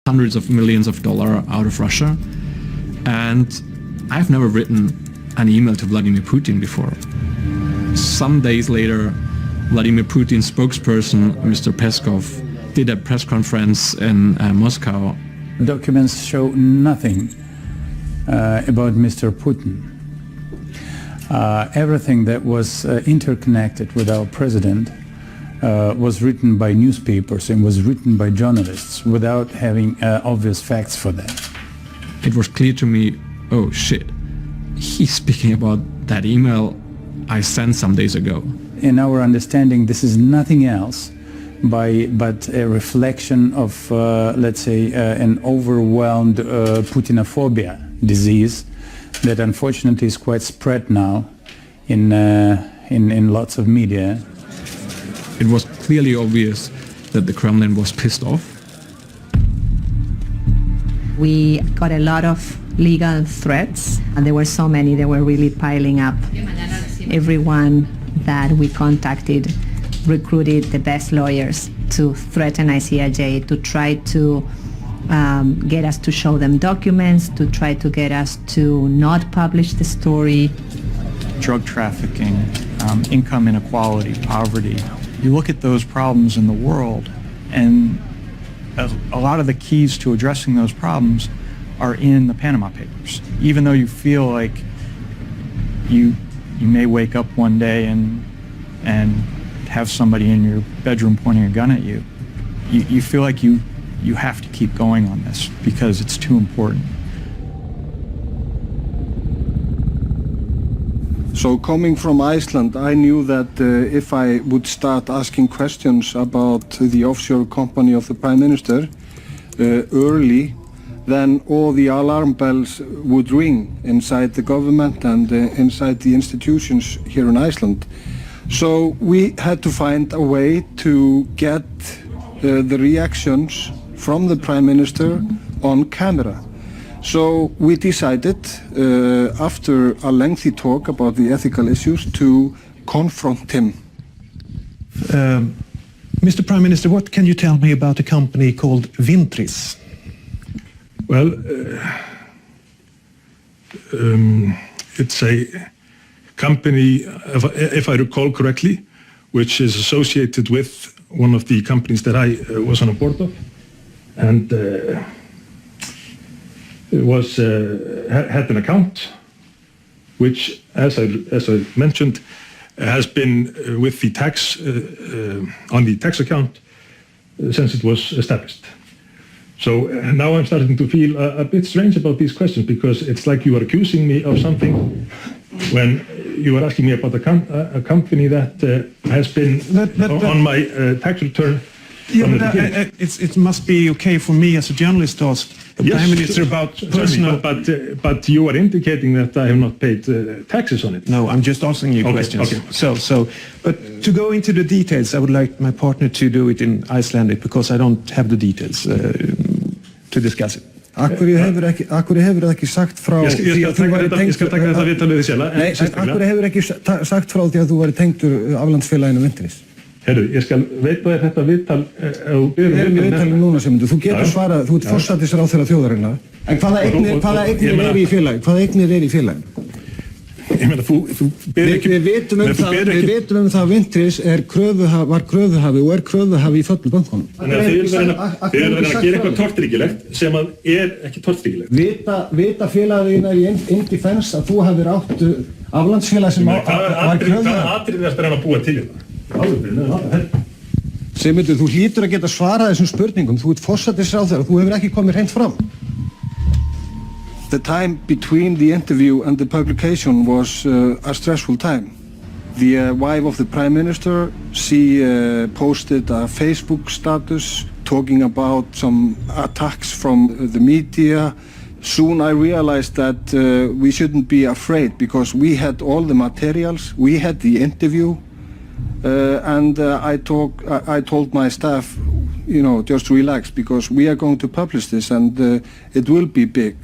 Hundreds of millions of dollars out of Russia, and I've never written an email to Vladimir Putin before. Some days later, Vladimir Putin's spokesperson, Mr. Peskov, did a press conference in Moscow. Documents show nothing about Mr. Putin. Everything that was interconnected with our president was written by newspapers and was written by journalists without having obvious facts for that. It was clear to me, oh shit, he's speaking about that email I sent some days ago. In our understanding, this is nothing else but a reflection of, let's say, an overwhelmed Putinophobia disease that unfortunately is quite spread now in lots of media. It was clearly obvious that the Kremlin was pissed off. We got a lot of legal threats, and there were so many, they were really piling up. Everyone that we contacted recruited the best lawyers to threaten ICIJ, to try to get us to show them documents, to try to get us to not publish the story. Drug trafficking, income inequality, poverty. You look at those problems in the world, and a lot of the keys to addressing those problems are in the Panama Papers. Even though you feel like you may wake up one day and have somebody in your bedroom pointing a gun at you, you feel like you have to keep going on this because it's too important. So coming from Iceland, I knew that if I would start asking questions about the offshore company of the Prime Minister early, then all the alarm bells would ring inside the government and inside the institutions here in Iceland. So we had to find a way to get the reactions from the Prime Minister on camera. So we decided, after a lengthy talk about the ethical issues, to confront him. Mr. Prime Minister, what can you tell me about a company called Vintris? Well, it's a company, if I recall correctly, which is associated with one of the companies that I was on a board of, and had an account, which, as I mentioned, has been with the tax on the tax account since it was established. So now I'm starting to feel a bit strange about these questions, because it's like you are accusing me of something when you are asking me about a company that has been on my tax return. Yeah, but it must be okay for me as a journalist to ask the Prime Minister about personal... But you are indicating that I have not paid taxes on it. No, I'm just asking you questions. Okay. But to go into the details, I would like my partner to do it in Icelandic, because I don't have the details to discuss it. Akkur hefur ekki sagt frá Ég skal taka þetta viðtal við þig sjálf. Nei, akkur hefur ekki sagt frá því að þú væri tengdur aflandsfélaginu Vintris? Herru, ég skal veita þér þetta viðtal. Við erum í viðtalinu núna, Sigmundur. Þú getur svarað, þú ert forsætisráðherra þjóðarinnar. En hvaða eignir eru í félaginu? Hvaða eignir eru í félaginu? Ég meina, þú ber ekki... Við vitum um það að Vintris var kröfuhafi og kröfuhafi í föllnu bankunum. Þannig að þið erum að gera eitthvað tortryggilegt sem að ekki tortryggilegt. Vita félaginu í in defense að þú hafðir átt aflandsfélag sem var kröfuhafi? Hvaða atriði ertu að búa til þetta? Sigmundur, þú hlýtur að geta svarað þessum spurningum. Þú ert forsætisráðherra, þú hefur ekki komið hreint fram. The time between the interview and the publication was a stressful time. The wife of the Prime Minister, she posted a Facebook status talking about some attacks from the media. Soon I realized that we shouldn't be afraid, because we had all the materials, we had the interview, and I told my staff, just relax, because we are going to publish this, and it will be big.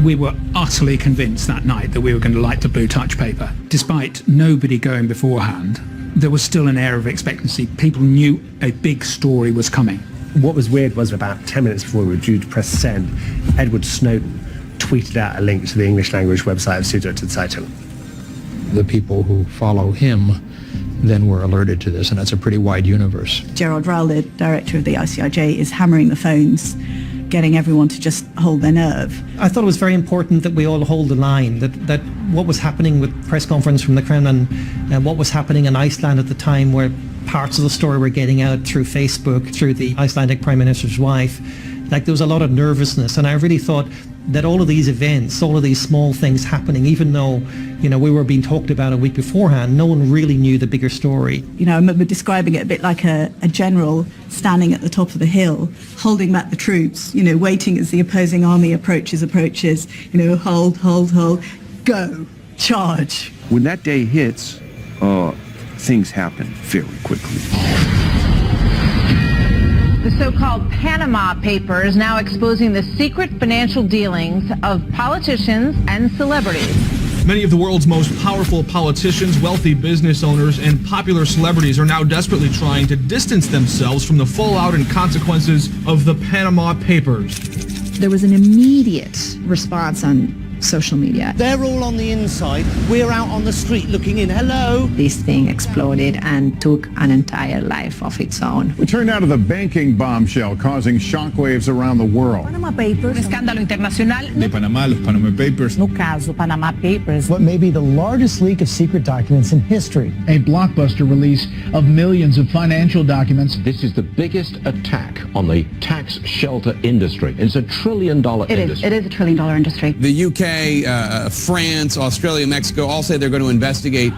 We were utterly convinced that night that we were going to light the blue touch paper. Despite nobody going beforehand, there was still an air of expectancy. People knew a big story was coming. What was weird was about 10 minutes before we were due to press send, Edward Snowden tweeted out a link to the English language website of Süddeutsche Zeitung. The people who follow him then were alerted to this, and that's a pretty wide universe. Gerard Rowell, the director of the ICIJ, is hammering the phones, getting everyone to just hold their nerve. I thought it was very important that we all hold the line, that what was happening with press conference from the Kremlin and what was happening in Iceland at the time, where parts of the story were getting out through Facebook, through the Icelandic Prime Minister's wife, Like there was a lot of nervousness, and I really thought that all of these events, all of these small things happening, even though, we were being talked about a week beforehand, no one really knew the bigger story. I remember describing it a bit like a general standing at the top of the hill, holding back the troops, waiting as the opposing army approaches, hold, go, charge. When that day hits, things happen very quickly. The so-called Panama Papers now exposing the secret financial dealings of politicians and celebrities. Many of the world's most powerful politicians, wealthy business owners, and popular celebrities are now desperately trying to distance themselves from the fallout and consequences of the Panama Papers. There was an immediate response on social media. They're all on the inside. We're out on the street looking in. Hello. This thing exploded and took an entire life of its own. We turn now to the banking bombshell causing shockwaves around the world. Panama Papers. Un escándalo internacional. De Panamá, los Panama Papers. No caso, Panama Papers. What may be the largest leak of secret documents in history. A blockbuster release of millions of financial documents. This is the biggest attack on the tax shelter industry. It's a $1 trillion industry. It is a $1 trillion industry. The UK, France, Australia, Mexico all say they're going to investigate.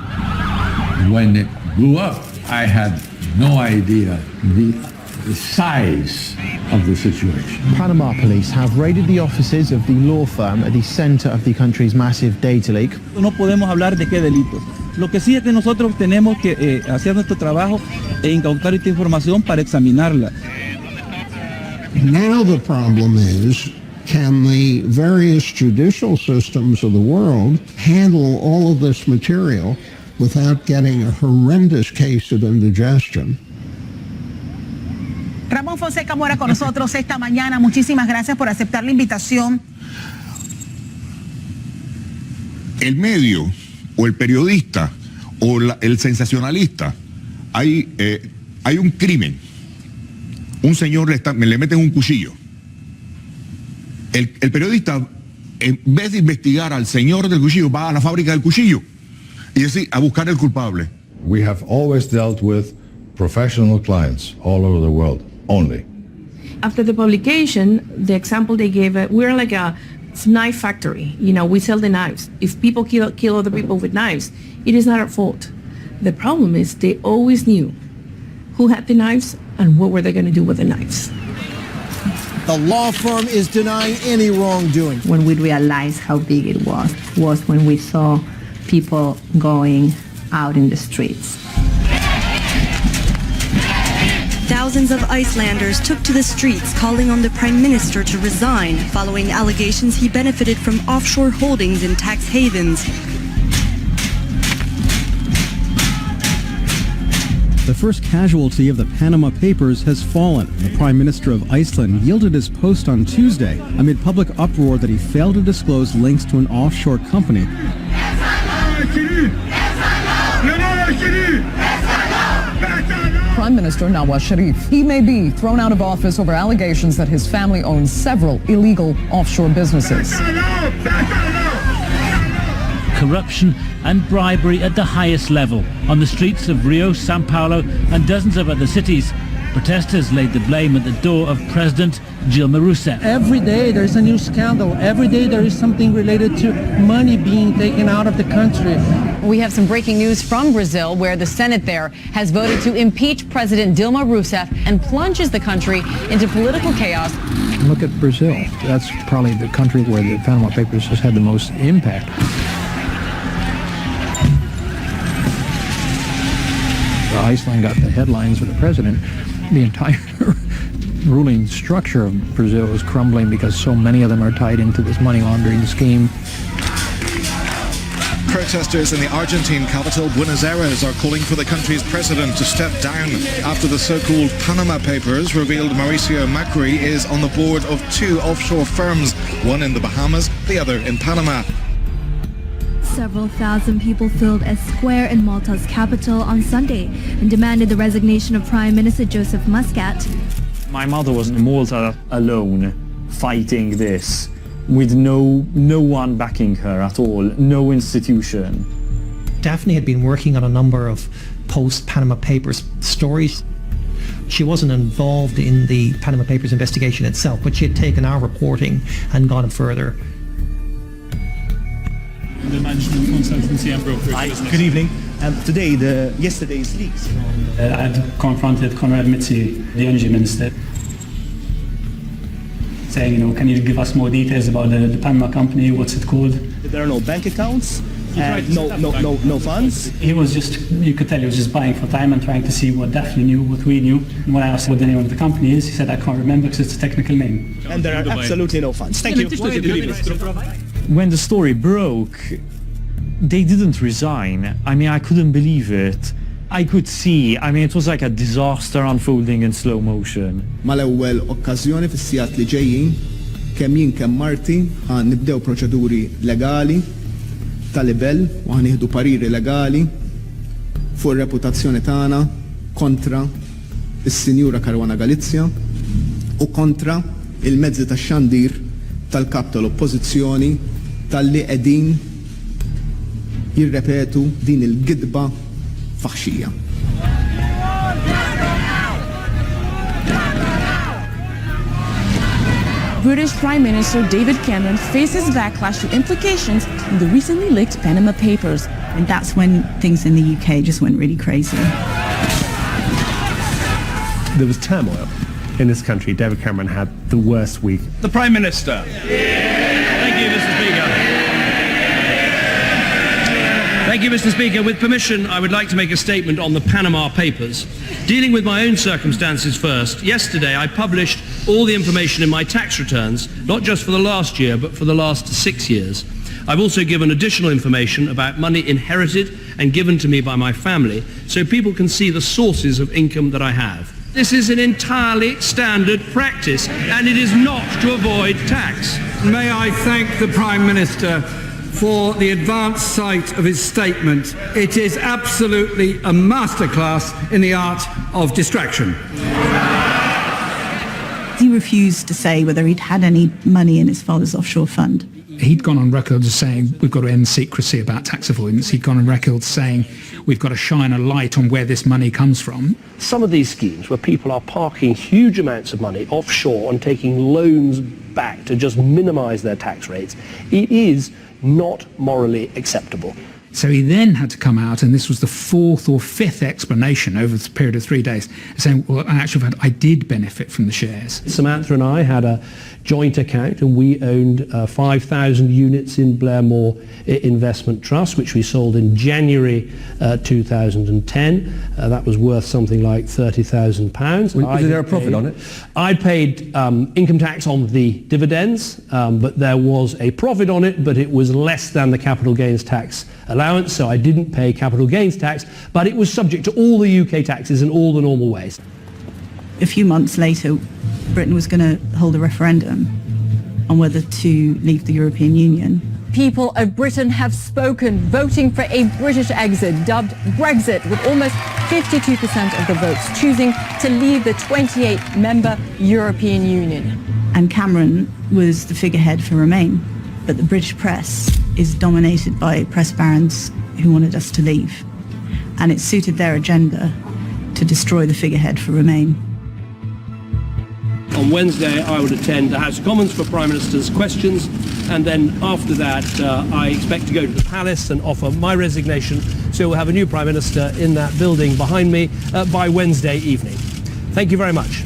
When it blew up, I had no idea the size of the situation. Panama police have raided the offices of the law firm at the center of the country's massive data leak. No podemos hablar de qué delitos. Lo que sí es que nosotros tenemos que hacer nuestro trabajo e incautar esta información para examinarla. Now the problem is, can the various judicial systems of the world handle all of this material without getting a horrendous case of indigestion? Ramón Fonseca Mora con nosotros esta mañana. Muchísimas gracias por aceptar la invitación. El medio o el periodista o el sensacionalista, hay un crimen. Un señor le meten un cuchillo. El periodista, en vez de investigar al señor del cuchillo, va a la fábrica del cuchillo y así a buscar el culpable. We have always dealt with professional clients all over the world, only. After the publication, the example they gave, we're like a knife factory. We sell the knives. If people kill other people with knives, it is not our fault. The problem is they always knew who had the knives and what were they going to do with the knives. The law firm is denying any wrongdoing. When we realized how big it was when we saw people going out in the streets. Thousands of Icelanders took to the streets calling on the Prime Minister to resign following allegations he benefited from offshore holdings in tax havens. The first casualty of the Panama Papers has fallen. The Prime Minister of Iceland yielded his post on Tuesday amid public uproar that he failed to disclose links to an offshore company. Prime Minister Nawaz Sharif. He may be thrown out of office over allegations that his family owns several illegal offshore businesses. Corruption and bribery at the highest level. On the streets of Rio, Sao Paulo and dozens of other cities, protesters laid the blame at the door of President Dilma Rousseff. Every day there's a new scandal. Every day there is something related to money being taken out of the country. We have some breaking news from Brazil, where the Senate there has voted to impeach President Dilma Rousseff and plunges the country into political chaos. Look at Brazil. That's probably the country where the Panama Papers has had the most impact. Iceland got the headlines with the president. The entire ruling structure of Brazil is crumbling because so many of them are tied into this money laundering scheme. Protesters in the Argentine capital, Buenos Aires, are calling for the country's president to step down after the so-called Panama Papers revealed Mauricio Macri is on the board of two offshore firms, one in the Bahamas, the other in Panama. Several thousand people filled a square in Malta's capital on Sunday and demanded the resignation of Prime Minister Joseph Muscat. My mother was in Malta alone, fighting this, with no one backing her at all, no institution. Daphne had been working on a number of post-Panama Papers stories. She wasn't involved in the Panama Papers investigation itself, but she had taken our reporting and gone further. The management consultancy and brokerage. Good evening. Yesterday's leaks. I've confronted Conrad Mitzi, the energy minister, saying, can you give us more details about the Panama company? What's it called? There are no bank accounts. No funds. He was you could tell he was just buying for time and trying to see what Daphne knew, what we knew. And when I asked what the name of the company is, he said, I can't remember because it's a technical name. And there are absolutely no funds. Thank you. When the story broke, they didn't resign. I mean, I couldn't believe it. I could see, it was like a disaster unfolding in slow motion. Mal-ewwel okkażjoni fis-sigħat li ġejjin kemm jien kemm Marti ħan nibdew proċeduri legali ta' livell u ħan nieħdu pariri legali fuq ir-reputazzjoni tagħna kontra is-Sinjura Caruana Galizia u kontra il-mezzi tax-xandir tal-kap tal-Oppożizzjoni talli qegħdin jirrepetu din il-gidba faħxija. British Prime Minister David Cameron faces backlash to implications in the recently leaked Panama Papers. And that's when things in the UK just went really crazy. There was turmoil in this country. David Cameron had the worst week. The Prime Minister. Thank you, Mr. Speaker. Thank you, Mr. Speaker. With permission, I would like to make a statement on the Panama Papers. Dealing with my own circumstances first, yesterday I published all the information in my tax returns, not just for the last year, but for the last 6 years. I've also given additional information about money inherited and given to me by my family, so people can see the sources of income that I have. This is an entirely standard practice, and it is not to avoid tax. May I thank the Prime Minister for the advanced sight of his statement. It is absolutely a masterclass in the art of distraction. He refused to say whether he'd had any money in his father's offshore fund. He'd gone on record as saying we've got to end secrecy about tax avoidance. He'd gone on record saying we've got to shine a light on where this money comes from. Some of these schemes where people are parking huge amounts of money offshore and taking loans back to just minimise their tax rates, it is not morally acceptable. So he then had to come out, and this was the fourth or fifth explanation over the period of 3 days, saying, well, in actual fact, I did benefit from the shares. Samantha and I had a joint account, and we owned 5,000 units in Blairmore Investment Trust, which we sold in January 2010. That was worth something like £30,000. Was there a profit on it? I paid income tax on the dividends, but there was a profit on it, but it was less than the capital gains tax allowance, so I didn't pay capital gains tax, but it was subject to all the UK taxes in all the normal ways. A few months later, Britain was going to hold a referendum on whether to leave the European Union. People of Britain have spoken, voting for a British exit, dubbed Brexit, with almost 52% of the votes choosing to leave the 28-member European Union. And Cameron was the figurehead for Remain, but the British press is dominated by press barons who wanted us to leave. And it suited their agenda to destroy the figurehead for Remain. On Wednesday, I would attend the House of Commons for Prime Minister's questions, and then after that, I expect to go to the Palace and offer my resignation, so we'll have a new Prime Minister in that building behind me by Wednesday evening. Thank you very much.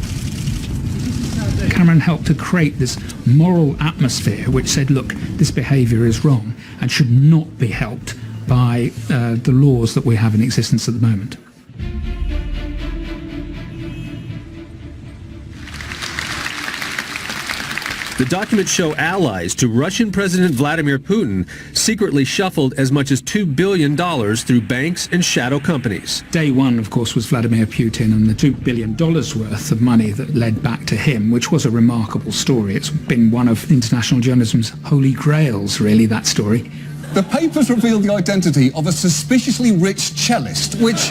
Cameron helped to create this moral atmosphere which said, look, this behaviour is wrong and should not be helped by the laws that we have in existence at the moment. The documents show allies to Russian President Vladimir Putin secretly shuffled as much as $2 billion through banks and shadow companies. Day one, of course, was Vladimir Putin and the $2 billion worth of money that led back to him, which was a remarkable story. It's been one of international journalism's holy grails, really, that story. The papers revealed the identity of a suspiciously rich cellist, which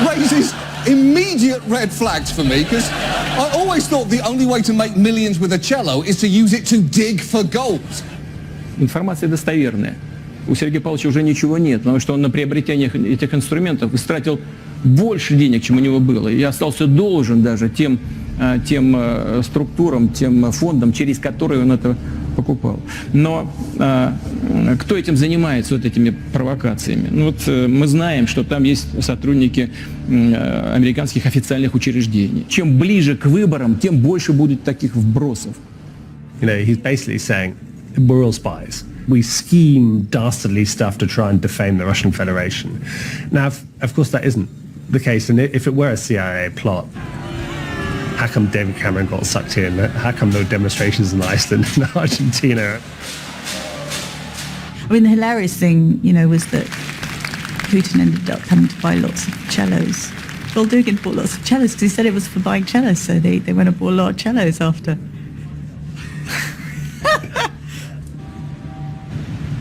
raises immediate red flags for me, because I always thought the only way to make millions with a cello is to use it to dig for gold. Информация достоверная. У Сергея Павловича уже ничего нет, потому что он на приобретение этих инструментов истратил больше денег, чем у него было. И остался должен даже тем структурам, тем фондам, через которые он это покупал. Но кто этим занимается, вот этими провокациями? Ну, вот мы знаем, что там есть сотрудники американских официальных учреждений. Чем ближе к выборам, тем больше будет таких вбросов. You know, he's basically saying, we're all spies. We scheme dastardly stuff to try and defame the Russian Federation. Now, of course, that isn't the case. And if it were a CIA plot, how come David Cameron got sucked in? How come there were demonstrations in Iceland and Argentina? I mean, the hilarious thing, was that Putin ended up having to buy lots of cellos. Well, Dugin bought lots of cellos because he said it was for buying cellos, so they went and bought a lot of cellos after.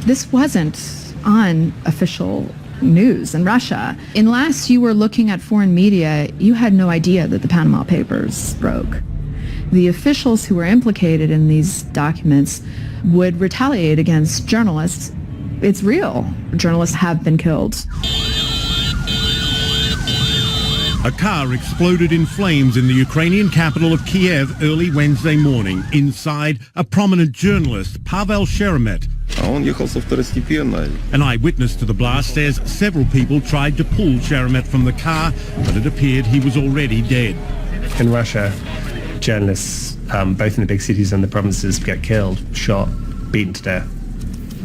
This wasn't on official news in Russia. Unless you were looking at foreign media, you had no idea that the Panama Papers broke. The officials who were implicated in these documents would retaliate against journalists. It's real. Journalists have been killed. A car exploded in flames in the Ukrainian capital of Kiev early Wednesday morning. Inside, a prominent journalist, Pavel Sheremet. An eyewitness to the blast says several people tried to pull Sheremet from the car, but it appeared he was already dead. In Russia, journalists, both in the big cities and the provinces, get killed, shot, beaten to death.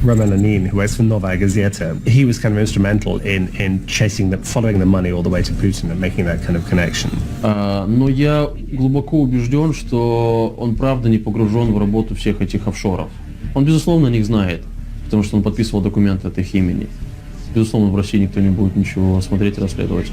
Roman Lenin, who works for Novaya Gazeta, he was kind of instrumental in chasing following the money all the way to Putin and making that kind of connection. Но я глубоко убежден, что он правда не погружен в работу всех этих офшоров. Он, безусловно, о них знает, потому что он подписывал документы от их имени. Безусловно, в России никто не будет ничего смотреть и расследовать.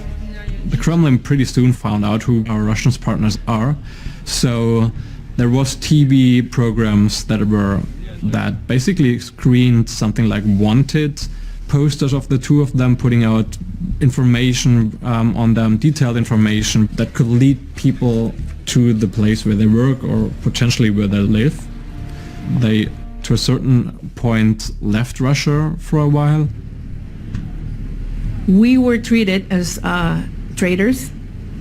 The Kremlin pretty soon found out who our Russian partners are, so there was TV programs that basically screened something like wanted posters of the two of them, putting out information on them, detailed information that could lead people to the place where they work or potentially where they live. They, to a certain point, left Russia for a while. We were treated as traitors.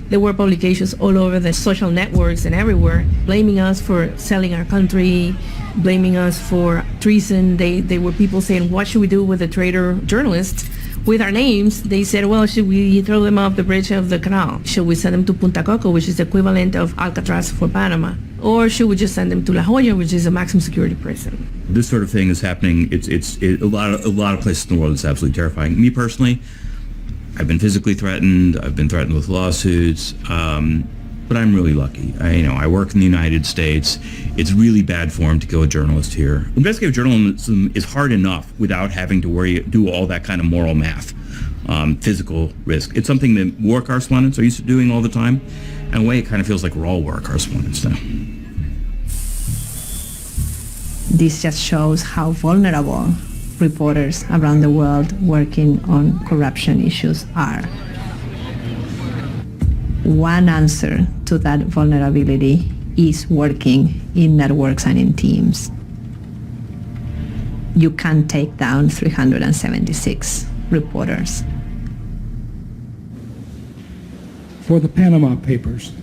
There were publications all over the social networks and everywhere blaming us for selling our country, blaming us for treason. They were people saying, what should we do with the traitor journalists? With our names, they said, well, should we throw them off the bridge of the canal? Should we send them to Punta Coco, which is the equivalent of Alcatraz for Panama? Or should we just send them to La Jolla, which is a maximum security prison? This sort of thing is happening. It's a lot of places in the world. It's absolutely terrifying. Me personally, I've been physically threatened. I've been threatened with lawsuits, but I'm really lucky. I work in the United States. It's really bad form to kill a journalist here. Investigative journalism is hard enough without having to do all that kind of moral math, physical risk. It's something that war correspondents are used to doing all the time. In a way, it kind of feels like we're all war correspondents now. This just shows how vulnerable reporters around the world working on corruption issues are. One answer to that vulnerability is working in networks and in teams. You can't take down 376 reporters. For the Panama Papers,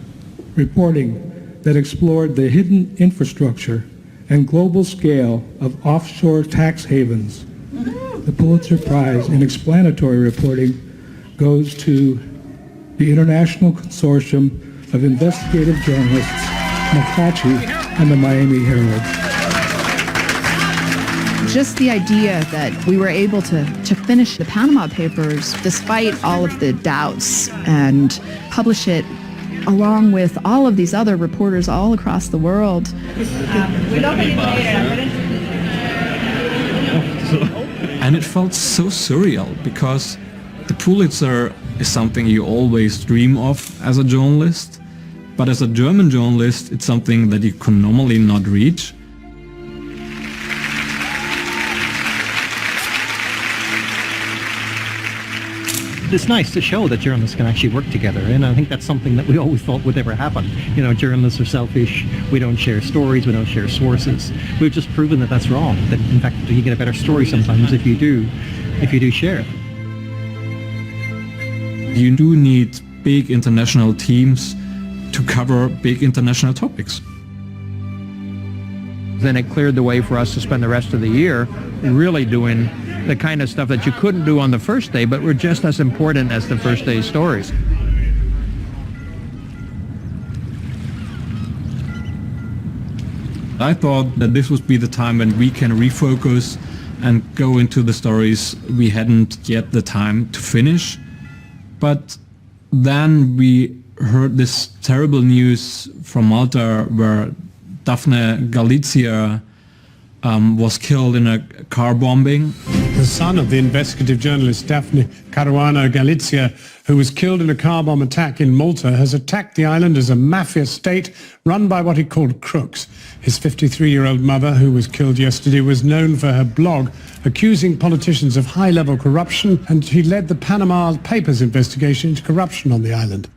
reporting that explored the hidden infrastructure and global scale of offshore tax havens. The Pulitzer Prize in explanatory reporting goes to the International Consortium of Investigative Journalists, McClatchy, and the Miami Herald. Just the idea that we were able to finish the Panama Papers despite all of the doubts and publish it along with all of these other reporters all across the world. And it felt so surreal because the Pulitzer is something you always dream of as a journalist, but as a German journalist, it's something that you can normally not reach. It's nice to show that journalists can actually work together, and I think that's something that we always thought would never happen. Journalists are selfish, we don't share stories, we don't share sources. We've just proven that that's wrong, that in fact you get a better story sometimes if you do share it. You do need big international teams to cover big international topics. Then it cleared the way for us to spend the rest of the year really doing the kind of stuff that you couldn't do on the first day, but were just as important as the first day's stories. I thought that this would be the time when we can refocus and go into the stories we hadn't yet the time to finish. But then we heard this terrible news from Malta where Daphne Galizia was killed in a car bombing. The son of the investigative journalist Daphne Caruana Galizia, who was killed in a car bomb attack in Malta, has attacked the island as a mafia state run by what he called crooks. His 53-year-old mother, who was killed yesterday, was known for her blog accusing politicians of high-level corruption, and he led the Panama Papers investigation into corruption on the island.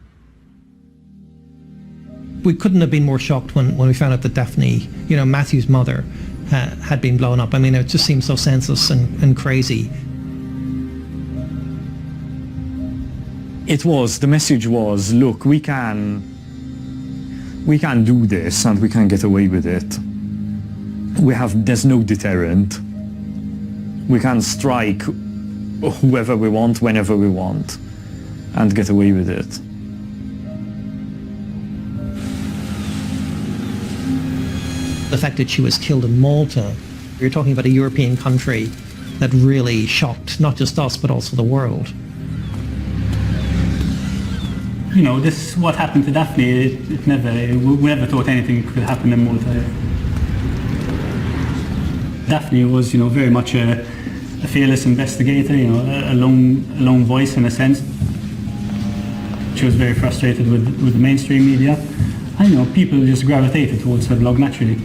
We couldn't have been more shocked when we found out that Daphne, Matthew's mother, had been blown up. I mean, it just seemed so senseless and crazy. The message was, look, we can do this and we can get away with it. There's no deterrent. We can strike whoever we want, whenever we want, and get away with it. The fact that she was killed in Malta, you're talking about a European country that really shocked not just us but also the world. This what happened to Daphne. We never thought anything could happen in Malta. Daphne was, very much a fearless investigator. A lone voice in a sense. She was very frustrated with the mainstream media. People just gravitated towards her blog naturally.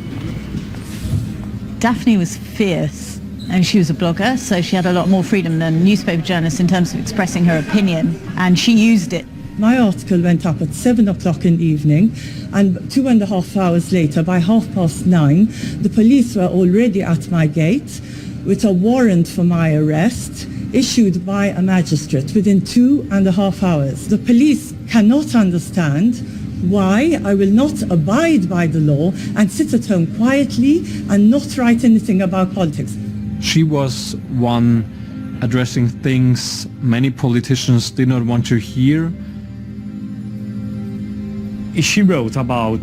Daphne was fierce, and she was a blogger, so she had a lot more freedom than newspaper journalists in terms of expressing her opinion, and she used it. My article went up at 7 o'clock in the evening, and 2.5 hours later, by 9:30, the police were already at my gate with a warrant for my arrest issued by a magistrate within 2.5 hours. The police cannot understand why I will not abide by the law and sit at home quietly and not write anything about politics. She was one addressing things many politicians did not want to hear. She wrote about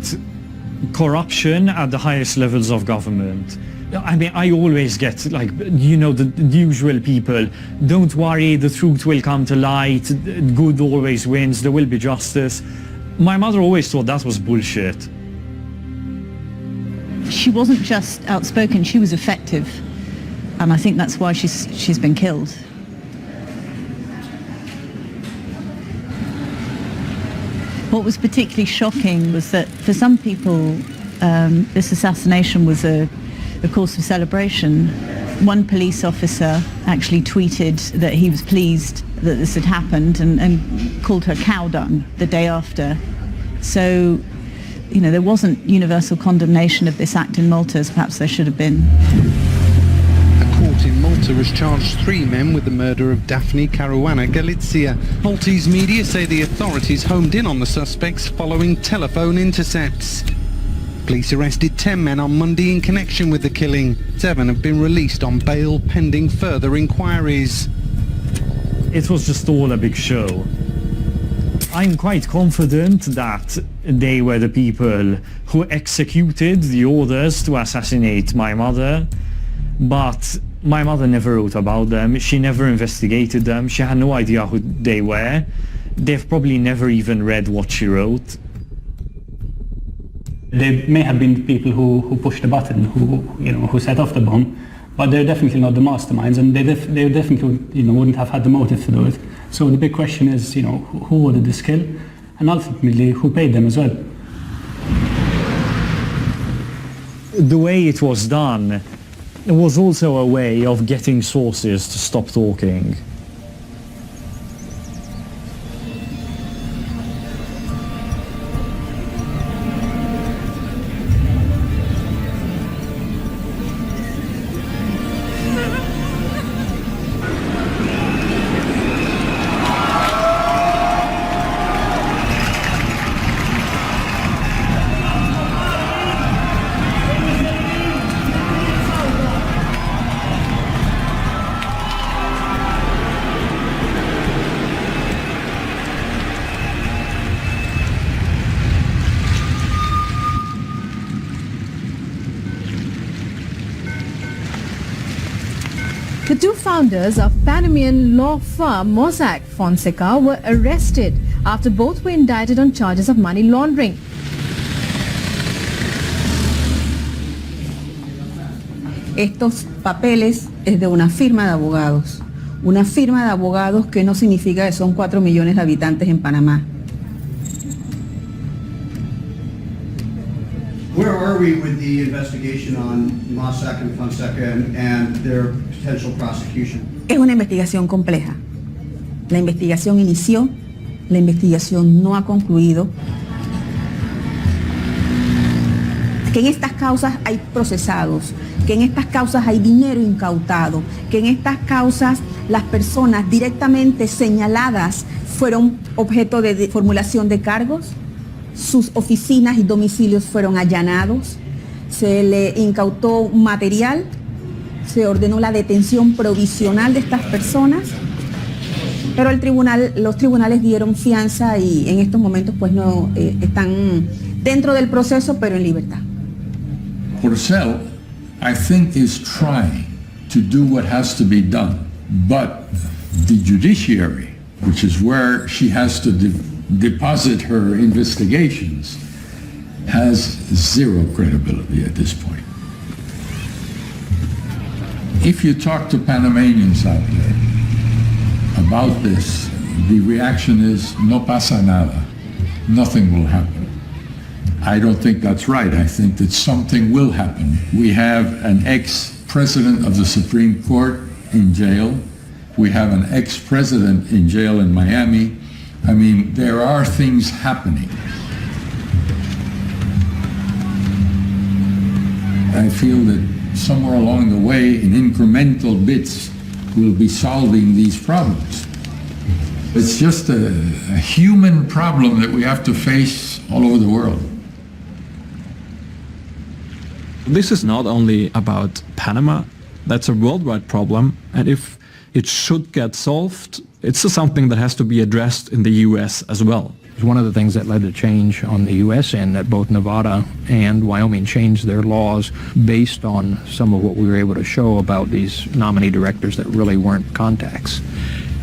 corruption at the highest levels of government. I mean, I always get, the usual people, don't worry, the truth will come to light, good always wins, there will be justice. My mother always thought that was bullshit. She wasn't just outspoken, she was effective. And I think that's why she's been killed. What was particularly shocking was that for some people, this assassination was a cause of celebration. One police officer actually tweeted that he was pleased that this had happened and called her cow dung the day after. So, there wasn't universal condemnation of this act in Malta as perhaps there should have been. A court in Malta has charged 3 men with the murder of Daphne Caruana Galizia. Maltese media say the authorities homed in on the suspects following telephone intercepts. Police arrested 10 men on Monday in connection with the killing. 7 have been released on bail pending further inquiries. It was just all a big show. I'm quite confident that they were the people who executed the orders to assassinate my mother, but my mother never wrote about them. She never investigated them. She had no idea who they were. They've probably never even read what she wrote. They may have been the people who pushed the button, who set off the bomb, but they're definitely not the masterminds, and they definitely wouldn't have had the motive to do it. So the big question is, who ordered this kill, and ultimately who paid them as well. The way it was done was also a way of getting sources to stop talking. The two founders of Panamanian law firm Mossack Fonseca were arrested after both were indicted on charges of money laundering. Estos papeles es de una firma de abogados. Una firma de abogados que no significa que son 4 millones de habitantes en Panamá. Where are we with the investigation on Mossack and Fonseca and their potential prosecution? Es una investigación compleja. La investigación inició, la investigación no ha concluido. Que en estas causas hay procesados, que en estas causas hay dinero incautado, que en estas causas las personas directamente señaladas fueron objeto de formulación de cargos, sus oficinas y domicilios fueron allanados, se le incautó material, se ordenó la detención provisional de estas personas, pero los tribunales dieron fianza y en estos momentos pues no están dentro del proceso pero en libertad. Porcel, I think, is trying to do what has to be done, but the judiciary, which is where she has to deposit her investigations, has zero credibility at this point. If you talk to Panamanians out there about this, the reaction is, no pasa nada, nothing will happen. I don't think that's right. I think that something will happen. We have an ex-president of the Supreme Court in jail. We have an ex-president in jail in Miami. I mean, there are things happening. I feel that somewhere along the way, in incremental bits, we'll be solving these problems. It's just a human problem that we have to face all over the world. This is not only about Panama, that's a worldwide problem, and if it should get solved, it's something that has to be addressed in the US as well. It's one of the things that led to change on the US end, that both Nevada and Wyoming changed their laws based on some of what we were able to show about these nominee directors that really weren't contacts.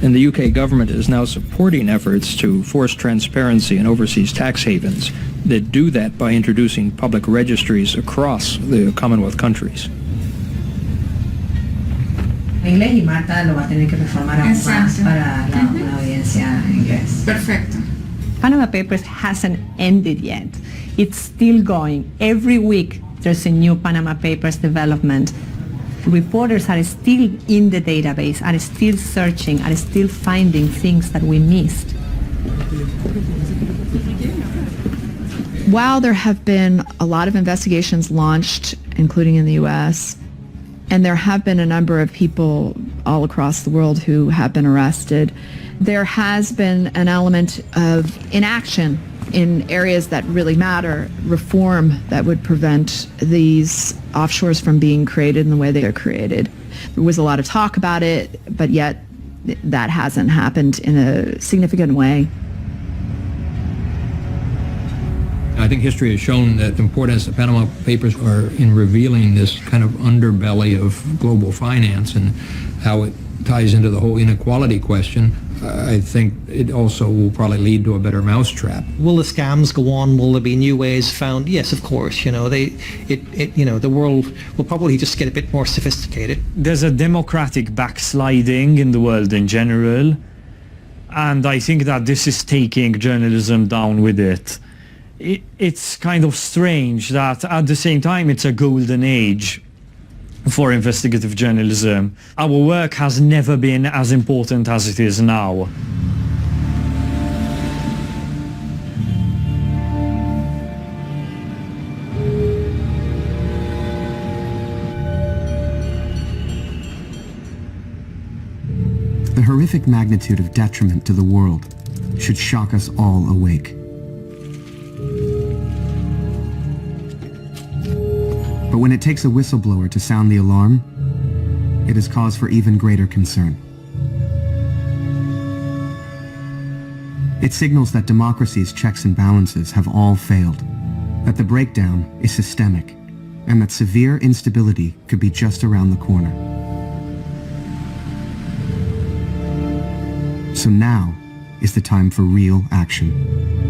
And the UK government is now supporting efforts to force transparency in overseas tax havens that do that by introducing public registries across the Commonwealth countries. Inglés y Marta lo va a tener que reformar aún más para una audiencia en inglés. Perfecto. Panama Papers hasn't ended yet. It's still going. Every week there's a new Panama Papers development. Reporters are still in the database, are still searching, are still finding things that we missed. While there have been a lot of investigations launched, including in the U.S., and there have been a number of people all across the world who have been arrested, there has been an element of inaction in areas that really matter, reform that would prevent these offshores from being created in the way they are created. There was a lot of talk about it, but yet that hasn't happened in a significant way. I think history has shown that the importance of Panama Papers are in revealing this kind of underbelly of global finance and how it ties into the whole inequality question. I think it also will probably lead to a better mousetrap. Will the scams go on? Will there be new ways found? Yes, of course. You know, the world will probably just get a bit more sophisticated. There's a democratic backsliding in the world in general, and I think that this is taking journalism down with it. It's kind of strange that at the same time it's a golden age for investigative journalism. Our work has never been as important as it is now. The horrific magnitude of detriment to the world should shock us all awake. But when it takes a whistleblower to sound the alarm, it is cause for even greater concern. It signals that democracy's checks and balances have all failed, that the breakdown is systemic, and that severe instability could be just around the corner. So now is the time for real action.